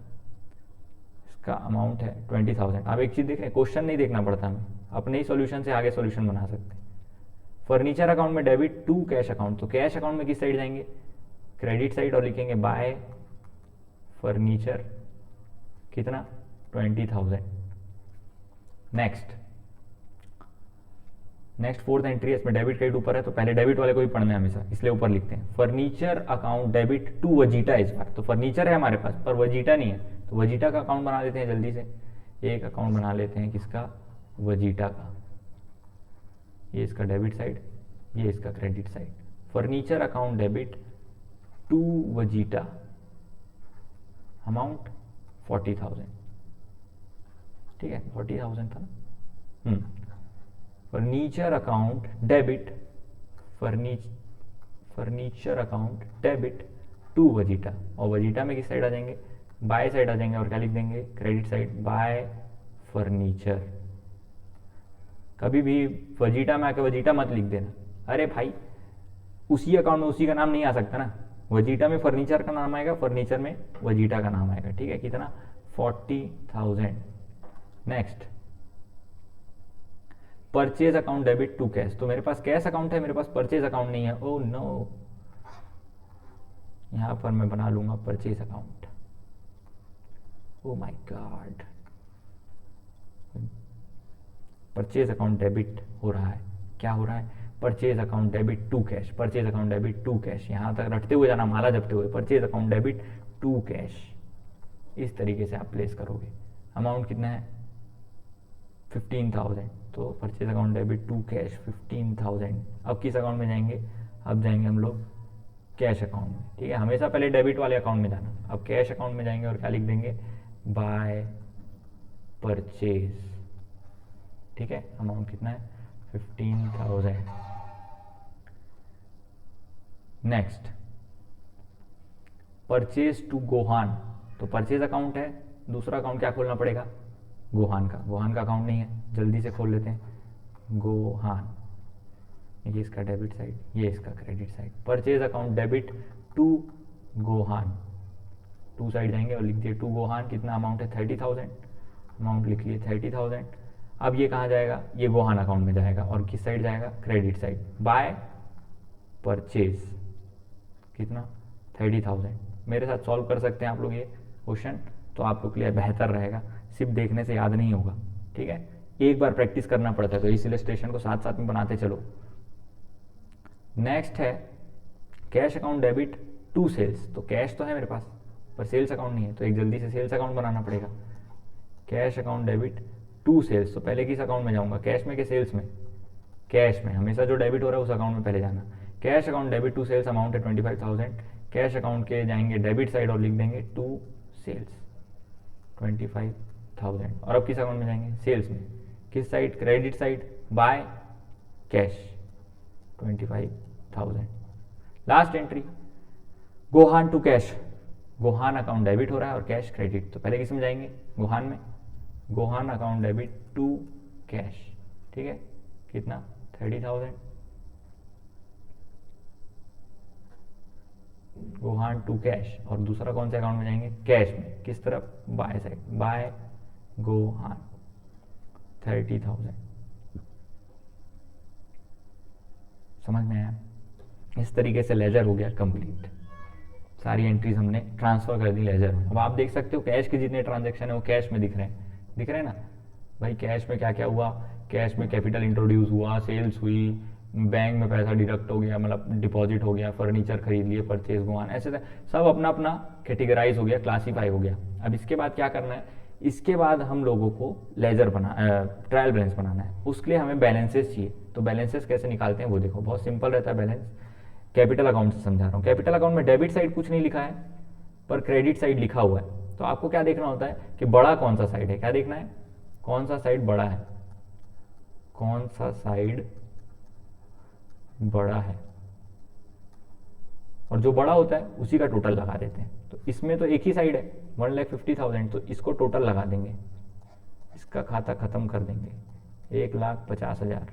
इसका अमाउंट है 20,000। आप एक चीज़ देख रहे हैं, क्वेश्चन नहीं देखना पड़ता हमें, अपने ही सॉल्यूशन से आगे सॉल्यूशन बना सकते हैं। फर्नीचर अकाउंट में डेबिट टू कैश अकाउंट, तो कैश अकाउंट में किस साइड जाएंगे, क्रेडिट साइड, और लिखेंगे बाय फर्नीचर, कितना, 20,000। नेक्स्ट फोर्थ एंट्री है, इसमें डेबिट क्रेडिट ऊपर है, तो पहले डेबिट वाले को ही पढ़ना है हमेशा, इसलिए ऊपर लिखते हैं furniture account debit to Vegeta. इस बार तो फर्नीचर है हमारे पास पर वजीटा नहीं है, तो वजीटा का अकाउंट बना देते हैं जल्दी से। एक अकाउंट बना लेते हैं किसका, वजीटा का। ये इसका डेबिट साइड, ये इसका credit side. Furniture account debit to Vegeta, amount 40,000, ठीक है, 40,000 था ना। Furniture account debit, furniture account debit to Vegeta, और वजीटा में किस साइड आ जाएंगे, बाय साइड आ जाएंगे, और क्या लिख देंगे, क्रेडिट साइड बाय फर्नीचर। कभी भी वजीटा में आके वजीटा मत लिख देना, अरे भाई उसी अकाउंट में उसी का नाम नहीं आ सकता ना। वजीटा में फर्नीचर का नाम आएगा, फर्नीचर में वजीटा का नाम आएगा, ठीक है। कितना, 40,000। Next, purchase account debit to cash. तो मेरे पास कैश अकाउंट है, मेरे पास परचेज अकाउंट नहीं है। ओह नो, यहां पर मैं बना लूंगा purchase account. Oh my god, purchase account debit हो रहा है। क्या हो रहा है? Purchase account debit to cash, purchase account debit to cash. यहां तक रटते हुए जाना, माला जपते हुए, purchase account debit to cash. इस तरीके से आप प्लेस करोगे। अमाउंट कितना है? 15,000। तो purchase account debit to cash 15,000। अब किस अकाउंट में जाएंगे? अब जाएंगे हम लोग कैश अकाउंट में। ठीक है, हमेशा पहले डेबिट वाले अकाउंट में जाना। अब कैश अकाउंट में जाएंगे और क्या लिख देंगे? By purchase. ठीक है, अमाउंट कितना है? 15,000। Next, purchase to Gohan. तो परचेज अकाउंट है, दूसरा अकाउंट क्या खोलना पड़ेगा? गोहान का। गोहान का अकाउंट नहीं है, जल्दी से खोल लेते हैं। गोहान, ये इसका डेबिट साइड, ये इसका credit side. Purchase account debit to Gohan, to side जाएंगे और लिख दिए टू गोहान। कितना अमाउंट है? 30,000। अमाउंट लिख लिए 30,000। अब ये कहाँ जाएगा? ये गोहान अकाउंट में जाएगा। और किस साइड जाएगा? Credit side. बाय परचेज कितना? 30,000। मेरे साथ सॉल्व कर सकते हैं आप लोग ये क्वेश्चन, तो आपको के लिए बेहतर रहेगा। सिर्फ देखने से याद नहीं होगा, ठीक है, एक बार प्रैक्टिस करना पड़ता है। तो इस इलस्ट्रेशन को साथ साथ में बनाते चलो। नेक्स्ट है cash account debit to sales. तो कैश तो है मेरे पास, पर सेल्स अकाउंट नहीं है, तो एक जल्दी से सेल्स अकाउंट बनाना पड़ेगा। Cash account debit to sales. तो पहले किस अकाउंट में जाऊंगा? कैश में कि सेल्स में? कैश में। हमेशा जो डेबिट हो रहा है उस अकाउंट में पहले जाना। Cash account debit to sales, amount है 25,000। कैश अकाउंट के जाएंगे डेबिट साइड और लिख देंगे टू सेल्स 25,000। और अब किस अकाउंट में जाएंगे? सेल्स में। किस साइड? Credit side. By cash 25,000। Last entry, Gohan to cash. Gohan account debit हो रहा है और कैश क्रेडिट। तो पहले किस में जाएंगे? गोहान में। Gohan account debit to cash. ठीक है, कितना? 30,000। Gohan to cash. और दूसरा कौन से अकाउंट में जाएंगे? कैश में। किस तरफ? By side. By Gohan 30,000। समझ में आया? इस तरीके से लेजर हो गया कंप्लीट। सारी एंट्रीज हमने ट्रांसफर कर दी लेजर में। अब आप देख सकते हो कैश के जितने ट्रांजैक्शन है वो कैश में दिख रहे हैं। दिख रहे हैं ना भाई? कैश में क्या क्या हुआ? कैश में कैपिटल इंट्रोड्यूस हुआ, सेल्स हुई, बैंक में पैसा डिडक्ट हो गया, मतलब डिपॉजिट हो गया, फर्नीचर खरीद लिए, परचेज गोहान, ऐसे सब अपना अपना कैटेगराइज हो गया, क्लासीफाई हो गया। अब इसके बाद क्या करना है? इसके बाद हम लोगों को लेजर ट्रायल बैलेंस बनाना है। उसके लिए हमें बैलेंसेस चाहिए। तो बैलेंसेस कैसे निकालते हैं वो देखो, बहुत सिंपल रहता है बैलेंस। कैपिटल अकाउंट से समझा रहा हूँ। कैपिटल अकाउंट में डेबिट साइड कुछ नहीं लिखा है, पर क्रेडिट साइड लिखा हुआ है। तो आपको क्या देखना होता है कि बड़ा कौन सा साइड है? क्या देखना है? कौन सा साइड बड़ा है? कौन सा साइड बड़ा है? और जो बड़ा होता है उसी का टोटल लगा देते हैं। तो इसमें तो एक ही साइड है 1,50,000, तो इसको टोटल लगा देंगे, इसका खाता खत्म कर देंगे। 1,50,000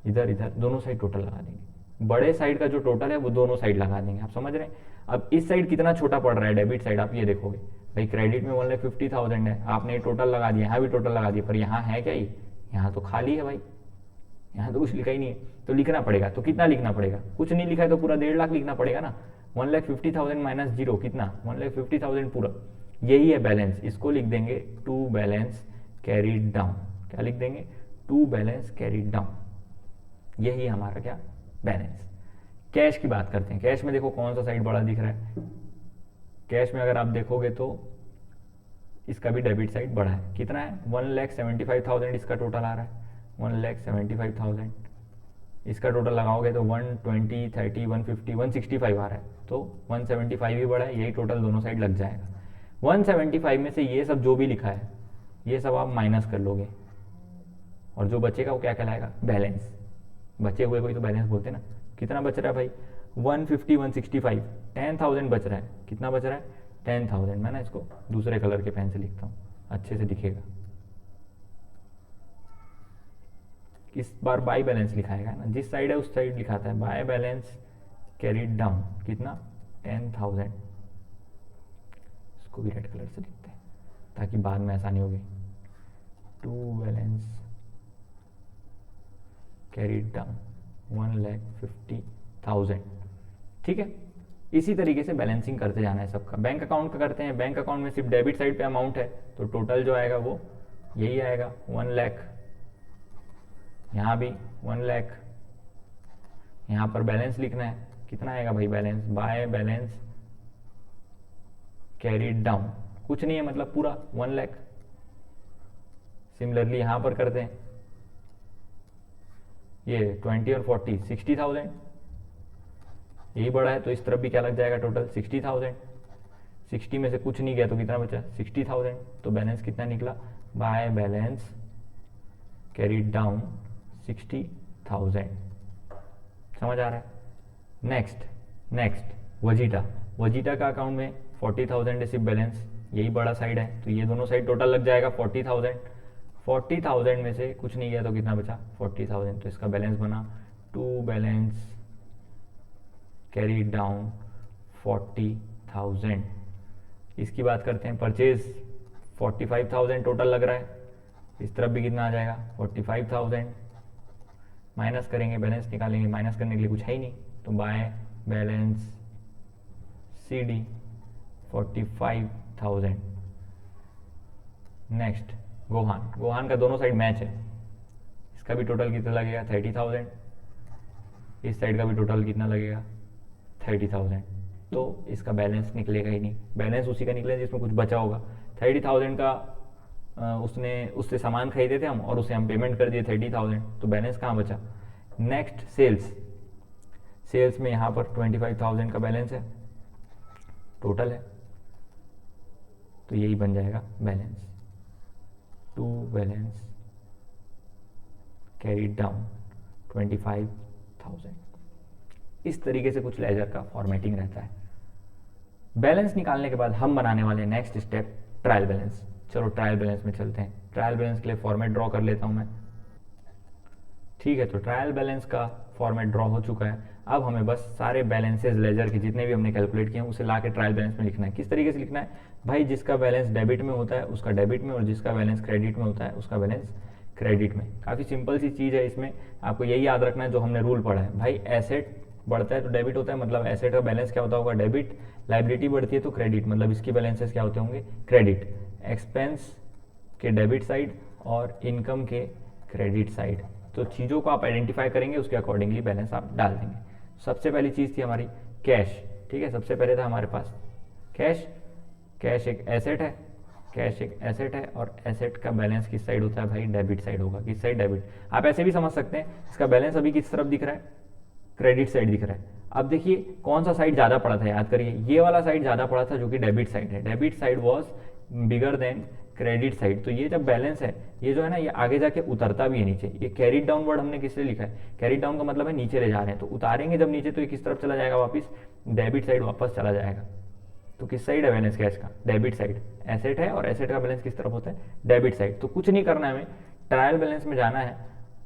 इधर इधर दोनों साइड टोटल लगा देंगे। बड़े साइड का जो टोटल है वो दोनों साइड लगा देंगे। आप समझ रहे हैं? अब इस साइड कितना छोटा पड़ रहा है डेबिट साइड, आप ये देखोगे भाई। क्रेडिट में 1,50,000 है, आपने टोटल लगा दिया, यहाँ भी टोटल लगा दिया, पर यहाँ है क्या? ये यहाँ तो खाली है भाई, यहाँ तो कुछ लिखा ही नहीं है। तो लिखना पड़ेगा। तो कितना लिखना पड़ेगा? कुछ नहीं लिखा है तो पूरा 1.5 लाख लिखना पड़ेगा ना। 1,50,000 माइनस जीरो कितना? 1,50,000 पूरा। यही है बैलेंस। इसको लिख देंगे टू बैलेंस कैरीड डाउन। क्या लिख देंगे? To balance carried down. यही हमारा क्या? बैलेंस। कैश की बात करते हैं। कैश में देखो कौन सा साइड बड़ा दिख रहा है? कैश में अगर आप देखोगे तो इसका भी डेबिट साइड बड़ा है। कितना है? 1,75,000 इसका टोटल आ रहा है। 1,75,000 इसका टोटल लगाओगे तो 120, 30, 150, 165 आ रहा है। तो 175 ही बड़ा है, यही टोटल दोनों साइड लग जाएगा। 175 में से ये सब जो भी लिखा है ये सब आप माइनस कर लोगे, और जो बचेगा वो क्या कहलाएगा? बैलेंस। बचे हुए कोई तो बैलेंस बोलते ना। कितना बच रहा है भाई? 150, 165, 10,000 बच रहा है। कितना बच रहा है? 10,000। मैं ना इसको दूसरे कलर के पेन से लिखता हूँ, अच्छे से दिखेगा। इस बार बाय बैलेंस लिखाएगा ना, जिस साइड है उस साइड लिखाता है। बाय बैलेंस कैरीड डाउन कितना? 10,000। इसको भी रेड कलर से लिखते हैं। ताकि बाद में आसानी होगी। To balance carried down 1,50,000। ठीक है, इसी तरीके से बैलेंसिंग करते जाना है सबका। बैंक अकाउंट का करते हैं, बैंक अकाउंट में सिर्फ डेबिट साइड पे अमाउंट है तो टोटल जो आएगा वो यही आएगा 1 लाख। यहाँ भी 1 लाख। यहाँ पर बैलेंस लिखना है, कितना आएगा भाई balance, by balance carried down, कुछ नहीं है मतलब पूरा 1 लाख। सिमिलरली यहाँ पर करते हैं, ये 20 और 40 60,000, यही बड़ा है तो इस तरफ भी क्या लग जाएगा टोटल 60,000। 60 में से कुछ नहीं गया तो कितना बचा 60,000, तो बैलेंस कितना निकला, बाय बैलेंस कैरीड डाउन 60,000। समझ आ रहा है। नेक्स्ट वजीटा का अकाउंट में 40,000 है सिर्फ बैलेंस, यही बड़ा साइड है तो ये दोनों साइड टोटल लग जाएगा 40,000 में से कुछ नहीं गया तो कितना बचा 40,000, तो इसका बैलेंस बना टू बैलेंस कैरीड डाउन 40,000। इसकी बात करते हैं, परचेज 45,000 टोटल लग रहा है, इस तरफ भी कितना आ जाएगा 45,000। माइनस करेंगे, बैलेंस निकालेंगे, माइनस करने के लिए कुछ है ही नहीं तो by balance C D 45,000। Next Gohan का दोनों साइड मैच है, इसका भी टोटल कितना लगेगा 30,000, इस साइड का भी टोटल कितना लगेगा 30,000, तो इसका बैलेंस निकलेगा ही नहीं। बैलेंस उसी का निकलेगा जिसमें कुछ बचा होगा। 30,000 का उससे सामान खरीदे थे हम और उसे हम पेमेंट कर दिए 30,000, तो बैलेंस कहाँ बचा। नेक्स्ट सेल्स में यहाँ पर 25,000 का बैलेंस है, टोटल है, तो यही बन जाएगा balance, to balance carried down 25,000। इस तरीके से कुछ लेजर का फॉर्मेटिंग रहता है। बैलेंस निकालने के बाद हम बनाने वाले नेक्स्ट स्टेप ट्रायल बैलेंस। चलो ट्रायल बैलेंस में चलते हैं। ट्रायल बैलेंस के लिए फॉर्मेट ड्रॉ कर लेता हूं मैं। ठीक है, तो ट्रायल बैलेंस का फॉर्मेट ड्रॉ हो चुका है। अब हमें बस सारे बैलेंसेज लेजर के जितने भी हमने कैलकुलेट किए हैं उसे ला के ट्रायल बैलेंस में लिखना है। किस तरीके से लिखना है भाई, जिसका बैलेंस डेबिट में होता है उसका डेबिट में, और जिसका बैलेंस क्रेडिट में होता है उसका बैलेंस क्रेडिट में। काफ़ी सिंपल सी चीज़ है, इसमें आपको यही याद रखना है जो हमने रूल पढ़ा है भाई। एसेट बढ़ता है तो डेबिट होता है, मतलब एसेट का बैलेंस क्या होता होगा डेबिट। लाइबिलिटी बढ़ती है तो क्रेडिट, मतलब इसकी बैलेंसेस क्या होते होंगे क्रेडिट। एक्सपेंस के डेबिट साइड और इनकम के क्रेडिट साइड। तो चीज़ों को आप आइडेंटिफाई करेंगे, उसके अकॉर्डिंगली बैलेंस आप डाल देंगे। सबसे पहली चीज़ थी हमारी कैश। ठीक है, सबसे पहले था हमारे पास कैश। कैश एक एसेट है, कैश एक एसेट है, और एसेट का बैलेंस किस साइड होता है भाई, डेबिट साइड होगा। किस साइड, डेबिट। आप ऐसे भी समझ सकते हैं, इसका बैलेंस अभी किस तरफ दिख रहा है, क्रेडिट साइड दिख रहा है। अब देखिए कौन सा साइड ज़्यादा पड़ा था, याद करिए ये वाला साइड ज़्यादा पड़ा था जो कि डेबिट साइड है। Debit side was bigger than credit side. तो ये जब बैलेंस है ये जो है ना, ये आगे जाके उतरता भी है नीचे। ये कैरीड डाउन वर्ड हमने किस लिए लिखा है, कैरीड डाउन का मतलब है नीचे ले जा रहे हैं, तो उतारेंगे जब नीचे तो ये किस तरफ चला जाएगा वापस, डेबिट साइड वापस चला जाएगा। तो किस साइड है बैलेंस कैश का, डेबिट साइड। एसेट है और एसेट का बैलेंस किस तरफ होता है, डेबिट साइड। तो कुछ नहीं करना है हमें, ट्रायल बैलेंस में जाना है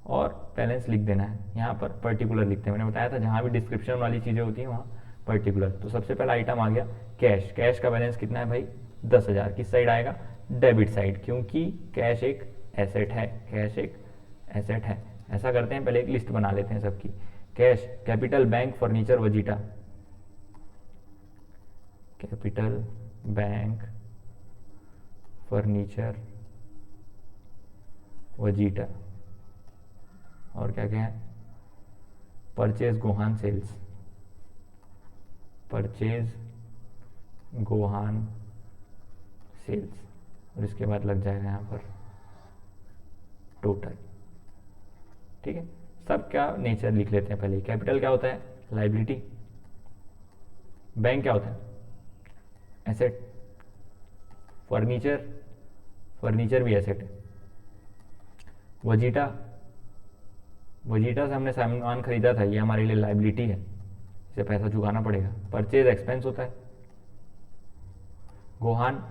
और बैलेंस लिख देना है। यहाँ पर पर्टिकुलर लिखते हैं, मैंने बताया था जहाँ भी डिस्क्रिप्शन वाली चीज़ें होती हैं वहाँ पर्टिकुलर। तो सबसे पहला आइटम आ गया कैश। कैश का बैलेंस कितना है भाई 10,000। किस साइड आएगा, डेबिट साइड, क्योंकि कैश एक एसेट है। कैश एक एसेट है। ऐसा करते हैं, पहले एक लिस्ट बना लेते हैं सबकी। Cash, capital, bank, furniture, Vegeta. Capital, bank, furniture, Vegeta, और क्या क्या है, purchase, Gohan, sales. Purchase, Gohan, sales, और इसके बाद लग जाएगा यहाँ पर टोटल। ठीक है, सब क्या नेचर लिख लेते हैं पहले। कैपिटल क्या होता है, लाइबिलिटी। बैंक क्या होता है, एसेट। फर्नीचर, फर्नीचर भी एसेट है। वजीटा, वजीटा से हमने सामान खरीदा था, ये हमारे लिए लाइबिलिटी है, इसे पैसा चुकाना पड़ेगा। परचेज एक्सपेंस होता है। गोहान,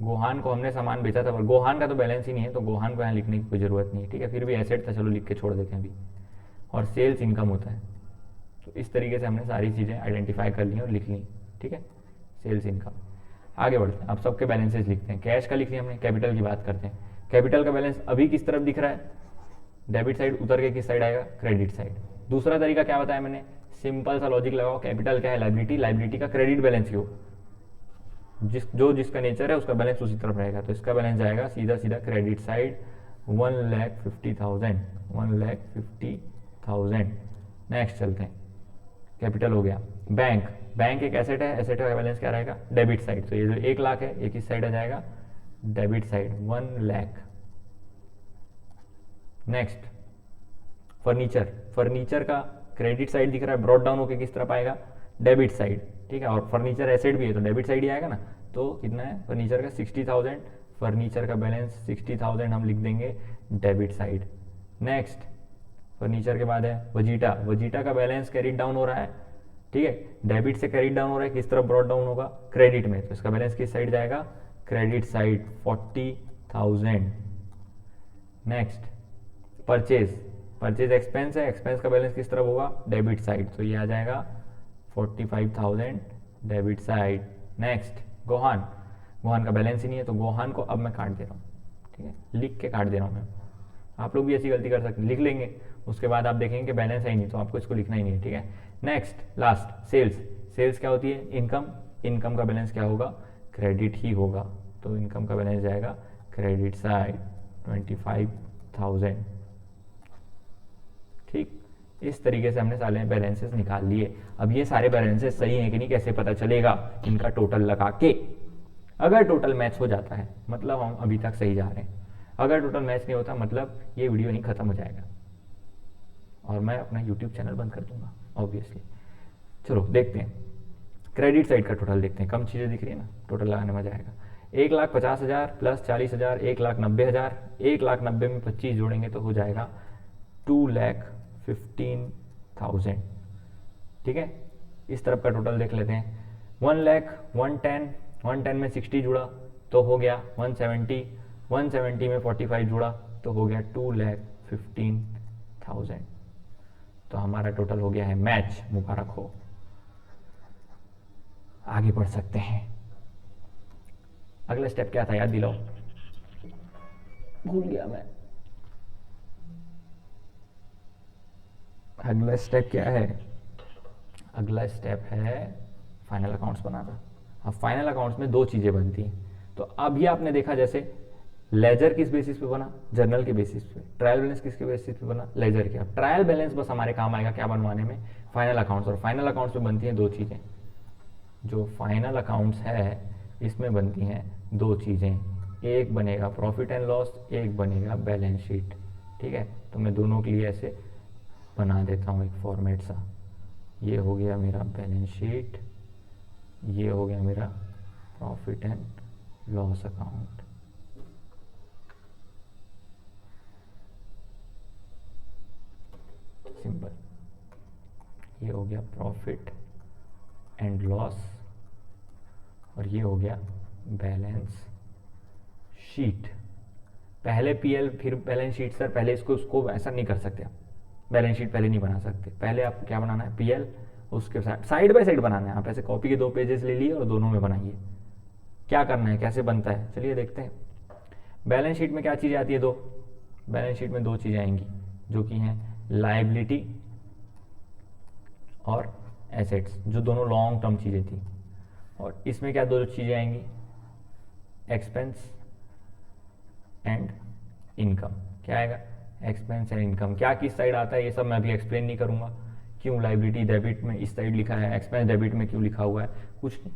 गोहान को हमने सामान बेचा था, पर गोहान का तो बैलेंस ही नहीं है तो गोहान को यहाँ लिखने की कोई ज़रूरत नहीं है। ठीक है, फिर भी एसेट था, चलो लिख के छोड़ देते हैं अभी। और सेल्स इनकम होता है। तो इस तरीके से हमने सारी चीज़ें आइडेंटिफाई कर ली और लिख ली। ठीक है, सेल्स इनकम। आगे बढ़ते हैं, अब सबके बैलेंसेस लिखते हैं। कैश का लिख लिया हमने, कैपिटल की बात करते हैं। कैपिटल का बैलेंस अभी किस तरफ दिख रहा है, डेबिट साइड, उतर के किस साइड आएगा, क्रेडिट साइड। दूसरा तरीका क्या बताया मैंने, सिंपल सा लॉजिक लगाओ, कैपिटल क्या है, लाइबिलिटी, लाइबिलिटी का क्रेडिट बैलेंस ही हो, जिसका नेचर है उसका बैलेंस उसी तरफ रहेगा, तो इसका बैलेंस जाएगा सीधा सीधा क्रेडिट साइड 1,50,000, 1,50,000। नेक्स्ट चलते हैं, कैपिटल हो गया। बैंक, बैंक एक एसेट है, एसेट का बैलेंस क्या रहेगा, डेबिट साइड, तो ये जो 1 लाख है ये किस साइड आ जाएगा, debit side 1 lakh. Next furniture, furniture का क्रेडिट साइड दिख रहा है, ब्रॉड डाउन होकर किस तरफ आएगा, डेबिट साइड, ठीक है, और फर्नीचर एसेट भी है तो डेबिट साइड ही आएगा ना, तो कितना है फर्नीचर का 60,000, फर्नीचर का बैलेंस 60,000 हम लिख देंगे डेबिट साइड। नेक्स्ट फर्नीचर के बाद है वजीटा, वजीटा का बैलेंस कैरिड डाउन हो रहा है, ठीक है, डेबिट से कैरिड डाउन हो रहा है, किस तरफ ब्रॉड डाउन होगा, क्रेडिट में, तो इसका बैलेंस किस साइड जाएगा, credit side 40,000। Next purchase, purchase expense है, एक्सपेंस का बैलेंस किस तरफ होगा, डेबिट साइड, तो ये आ जाएगा 45,000 debit side. Next Gohan, Gohan का बैलेंस ही नहीं है तो गोहान को अब मैं काट दे रहा हूँ, ठीक है, लिख के काट दे रहा हूँ मैं, आप लोग भी ऐसी गलती कर सकते हैं, लिख लेंगे उसके बाद आप देखेंगे कि बैलेंस है ही नहीं तो आपको इसको लिखना ही नहीं है, ठीक है। नेक्स्ट लास्ट सेल्स, सेल्स क्या होती है, इनकम, इनकम का बैलेंस क्या होगा, क्रेडिट ही होगा, तो इनकम का बैलेंस जाएगा क्रेडिट साइड 25,000, ठीक। इस तरीके से हमने सारे बैलेंसेस निकाल लिए। अब ये सारे बैलेंसेस सही हैं कि नहीं कैसे पता चलेगा, इनका टोटल लगा के, अगर टोटल मैच हो जाता है मतलब हम अभी तक सही जा रहे हैं, अगर टोटल मैच नहीं होता मतलब ये वीडियो यहीं खत्म हो जाएगा और मैं अपना यूट्यूब चैनल बंद कर दूंगा ऑब्वियसली। चलो देखते हैं, क्रेडिट साइड का टोटल देखते हैं, कम चीज़ें दिख रही है ना, टोटल लगाने में जाएगा 1,50,000 प्लस 40,000 1,90,000, 1,90,000 में 25 जोड़ेंगे तो हो जाएगा 2,15,000, ठीक है। इस तरफ का टोटल देख लेते हैं, 1,00,000 110 में 60 जुड़ा तो हो गया 170, 170 में 45 जुड़ा तो हो गया 2,15,000, तो हमारा टोटल हो गया है मैच, मुबारक हो। आगे बढ़ सकते हैं, अगला स्टेप क्या था याद दिलाओ, भूल गया मैं। अगला स्टेप क्या है, अगला स्टेप है फाइनल अकाउंट्स बनाना। अब फाइनल अकाउंट्स में दो चीज़ें बनती हैं, तो अभी आपने देखा जैसे लेजर किस बेसिस पे बना, जर्नल के बेसिस पे, ट्रायल बैलेंस किसके बेसिस पे बना, लेजर के। अब ट्रायल बैलेंस बस हमारे काम आएगा क्या बनवाने में, फाइनल अकाउंट्स, और फाइनल अकाउंट्स में बनती हैं दो चीज़ें, जो फाइनल अकाउंट्स है इसमें बनती हैं दो चीज़ें, एक बनेगा प्रॉफिट एंड लॉस, एक बनेगा बैलेंस शीट, ठीक है। तो मैं दोनों के लिए ऐसे बना देता हूँ एक फॉर्मेट सा, ये हो गया मेरा बैलेंस शीट, ये हो गया मेरा profit and loss account. Simple, ये हो गया प्रॉफिट एंड लॉस और ये हो गया बैलेंस शीट। पहले पीएल फिर बैलेंस शीट, सर पहले उसको ऐसा नहीं कर सकते आप, बैलेंस शीट पहले नहीं बना सकते, पहले आपको क्या बनाना है, पीएल, उसके साथ साइड बाय साइड बनाना है। आप ऐसे कॉपी के 2 पेजेस ले लिए और दोनों में बनाइए, क्या करना है कैसे बनता है चलिए देखते हैं। बैलेंस शीट में क्या चीज़ें आती है, दो, बैलेंस शीट में दो चीज़ें आएंगी जो कि हैं लायबिलिटी और एसेट्स, जो दोनों लॉन्ग टर्म चीज़ें थी। और इसमें क्या दो चीज़ें आएंगी, एक्सपेंस एंड इनकम। क्या आएगा, एक्सपेंस एंड इनकम। क्या किस साइड आता है ये सब मैं अभी एक्सप्लेन नहीं करूँगा, क्यों लायबिलिटी डेबिट में इस साइड लिखा है, एक्सपेंस डेबिट में क्यों लिखा हुआ है, कुछ नहीं,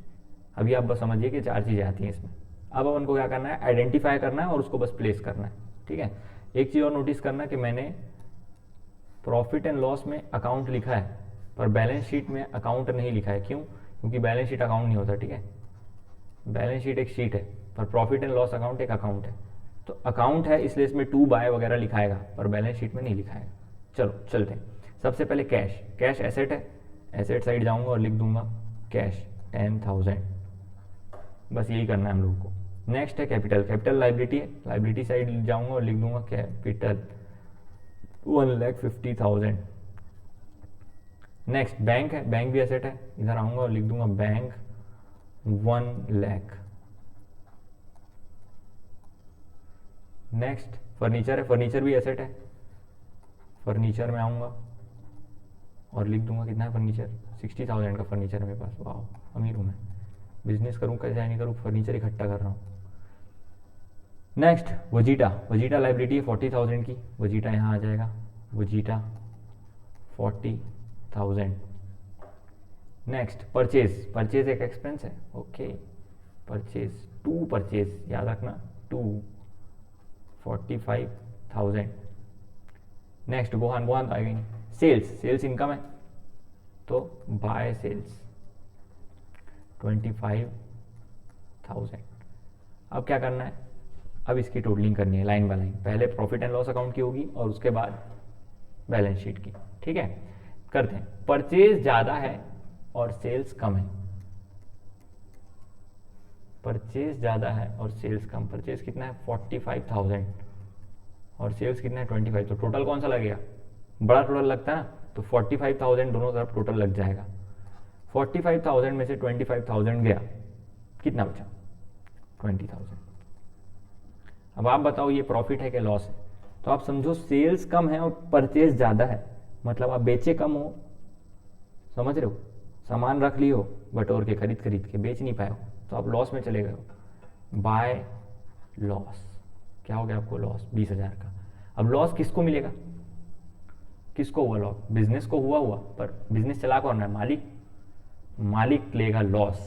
अभी आप बस समझिए कि 4 चीज़ें आती हैं इसमें। अब उनको क्या करना है, आइडेंटिफाई करना है और उसको बस प्लेस करना है, ठीक है। एक चीज़ और नोटिस करना कि मैंने प्रॉफिट एंड लॉस में अकाउंट लिखा है पर बैलेंस शीट में अकाउंट नहीं लिखा है, क्यों, क्योंकि बैलेंस शीट अकाउंट नहीं होता, ठीक है। बैलेंस शीट एक शीट है पर प्रॉफिट एंड लॉस अकाउंट एक अकाउंट है, तो अकाउंट है इसलिए इसमें टू बाय वगैरह लिखाएगा पर बैलेंस शीट में नहीं लिखाएगा। चलो चलते हैं, सबसे पहले कैश, कैश एसेट है, एसेट साइड जाऊंगा और लिख दूंगा कैश 10,000, बस यही करना है हम लोगों को। नेक्स्ट है कैपिटल, कैपिटल लाइबिलिटी है, लाइबिलिटी साइड जाऊंगा और लिख दूंगा कैपिटल 1,50,000। नेक्स्ट बैंक है, बैंक भी एसेट है, इधर आऊंगा और लिख दूंगा बैंक 1 लाख, नेक्स्ट फर्नीचर है, फर्नीचर भी एसेट है। फर्नीचर में आऊँगा और लिख दूंगा कितना है फर्नीचर, 60,000 का फर्नीचर है मेरे पास। वाह अमीर हूँ मैं, बिजनेस करूँ कैसे नहीं करूँ, फर्नीचर इकट्ठा कर रहा हूँ। नेक्स्ट वजीटा, वजीटा लाइबिलिटी है 40,000 की, वजीटा यहाँ आ जाएगा, वजीटा 40,000। नेक्स्ट परचेज, परचेज एक एक्सपेंस है, ओके। परचेज टू परचेज याद रखना, टू 45,000। नेक्स्ट गोहान, गोहान तो आएगा नहीं। सेल्स, सेल्स इनकम है तो बाय सेल्स 25,000। अब क्या करना है, अब इसकी टोटलिंग करनी है लाइन बाय लाइन। पहले प्रॉफिट एंड लॉस अकाउंट की होगी और उसके बाद बैलेंस शीट की, ठीक है। करते हैं, परचेज ज़्यादा है और सेल्स कम है। परचेज ज़्यादा है और सेल्स कम। परचेज कितना है 45,000 और सेल्स कितना है 25, तो टोटल कौन सा लगेगा, बड़ा टोटल लगता है ना, तो 45,000 दोनों तरफ टोटल लग जाएगा। 45,000 में से 25,000 गया, कितना बचा 20,000। अब आप बताओ ये प्रॉफिट है कि लॉस है। तो आप समझो सेल्स कम है और परचेज ज़्यादा है, मतलब आप बेचे कम हो, समझ रहे हो, सामान रख ली हो बटोर के, खरीद खरीद के बेच नहीं पाए हो, तो आप लॉस में चले गए हो। बाय लॉस क्या हो गया आपको, लॉस 20,000 का। अब लॉस किसको मिलेगा, किसको हुआ लॉस, बिजनेस को हुआ, पर बिजनेस चला कौन रहा है, मालिक। मालिक लेगा लॉस,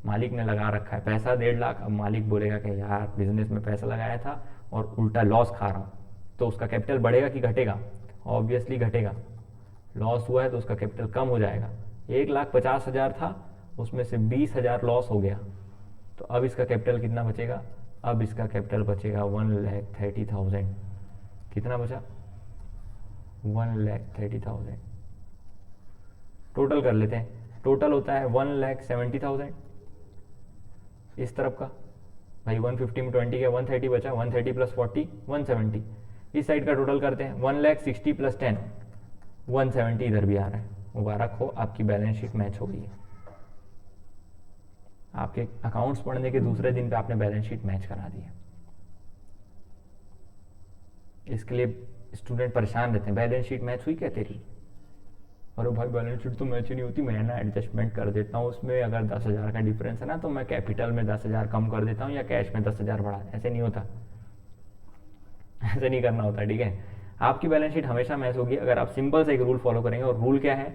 मालिक ने लगा रखा है पैसा 1.5 लाख, अब मालिक बोलेगा कि यार बिजनेस में पैसा लगाया था और उल्टा लॉस खा रहा हूँ, तो उसका कैपिटल बढ़ेगा कि घटेगा, ऑब्वियसली घटेगा। लॉस हुआ है तो उसका कैपिटल कम हो जाएगा। 1,50,000 था, उसमें से 20,000 लॉस हो गया, तो अब इसका कैपिटल कितना बचेगा, अब इसका कैपिटल बचेगा 1,30,000। कितना बचा 1,30,000। टोटल कर लेते हैं, टोटल होता है 1,70,000 इस तरफ का, भाई 150 में 20 गया, 130 बचा, 130 प्लस 40 170। इस साइड का टोटल करते हैं 1,60,000 प्लस 10 170 इधर भी आ रहा है। मुबारक हो, आपकी बैलेंस शीट मैच हो गई है। आपके अकाउंट्स पढ़ने के दूसरे दिन पे आपने बैलेंस शीट मैच करा दी है। इसके लिए स्टूडेंट परेशान रहते हैं, बैलेंस शीट मैच हुई क्या तेरी, अरे भाई बैलेंस शीट तो मैच ही नहीं होती, मैं ना एडजस्टमेंट कर देता हूँ उसमें, अगर 10,000 का डिफरेंस है ना तो मैं कैपिटल में 10,000 कम कर देता हूँ या कैश में 10,000 बढ़ा। ऐसे नहीं होता, ऐसे नहीं करना होता, ठीक है। आपकी बैलेंस शीट हमेशा मैच होगी अगर आप सिंपल से एक रूल फॉलो करेंगे, और रूल क्या है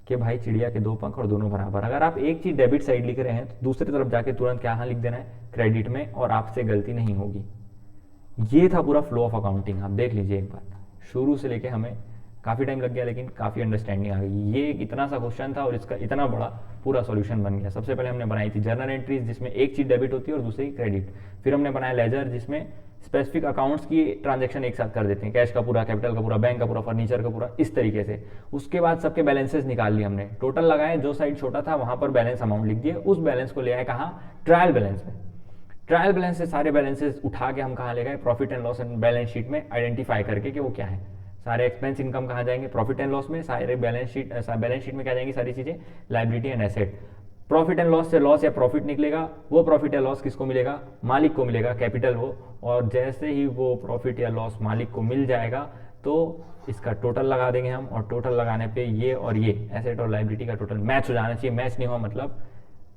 कि भाई चिड़िया के 2 पंख और दोनों बराबर। अगर आप एक चीज़ डेबिट साइड लिख रहे हैं तो दूसरी तरफ जाके तुरंत क्या लिख देना है, क्रेडिट में, और आपसे गलती नहीं होगी। ये था पूरा फ्लो ऑफ अकाउंटिंग। आप देख लीजिए एक बार, शुरू से लेके हमें काफ़ी टाइम लग गया लेकिन काफ़ी अंडरस्टैंडिंग आ गई। ये एक इतना सा क्वेश्चन था और इसका इतना बड़ा पूरा सॉल्यूशन बन गया। सबसे पहले हमने बनाई थी जर्नल एंट्रीज जिसमें एक चीज़ डेबिट होती है और दूसरी क्रेडिट। फिर हमने बनाया लेजर जिसमें स्पेसिफिक अकाउंट्स की ट्रांजैक्शन एक साथ कर देते हैं, कैश का पूरा, कैपिटल का पूरा, बैंक का पूरा, फर्नीचर का पूरा, इस तरीके से। उसके बाद सबके बैलेंसेस निकाल लिए हमने, टोटल लगाए, जो साइड छोटा था वहां पर बैलेंस अमाउंट लिख दिए, उस बैलेंस को ले आए कहाँ, ट्रायल बैलेंस में। ट्रायल बैलेंस से सारे बैलेंसेस उठा के हम कहाँ ले गए, profit and loss and balance sheet में आइडेंटिफाई करके कि वो क्या है। सारे एक्सपेंस इनकम कहाँ जाएंगे, प्रॉफिट एंड लॉस में। सारे बैलेंस शीट में क्या जाएंगी सारी चीजें, liability and asset. Profit and loss से लॉस या प्रॉफिट निकलेगा, वो प्रॉफिट या लॉस किसको मिलेगा, मालिक को मिलेगा, कैपिटल वो। और जैसे ही वो प्रॉफिट या लॉस मालिक को मिल जाएगा तो इसका टोटल लगा देंगे हम, और टोटल लगाने पे ये और ये एसेट और लायबिलिटी का टोटल मैच हो जाना चाहिए। मैच नहीं हुआ मतलब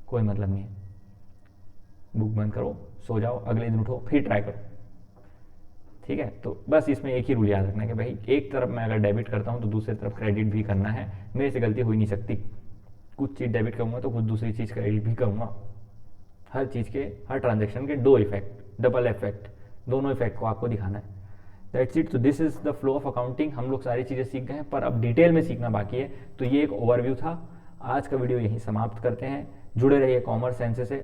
कोई मतलब नहीं है, बुक बंद करो, सो जाओ, अगले दिन उठो फिर ट्राई करो, ठीक है। तो बस इसमें एक ही रूल याद रखना है कि भाई एक तरफ मैं अगर डेबिट करता हूँ तो दूसरी तरफ क्रेडिट भी करना है। मेरे से गलती हो ही नहीं सकती, कुछ चीज़ डेबिट करूँगा तो कुछ दूसरी चीज़ क्रेडिट भी करूँगा। हर चीज़ के, हर ट्रांजेक्शन के 2 इफेक्ट, डबल इफेक्ट, दोनों इफेक्ट को आपको दिखाना है। That's it. तो this is the flow of accounting. हम लोग सारी चीज़ें सीख गए हैं पर अब डिटेल में सीखना बाकी है। तो ये एक ओवरव्यू था। आज का वीडियो यहीं समाप्त करते हैं। जुड़े रहिए कॉमर्स साइंस से।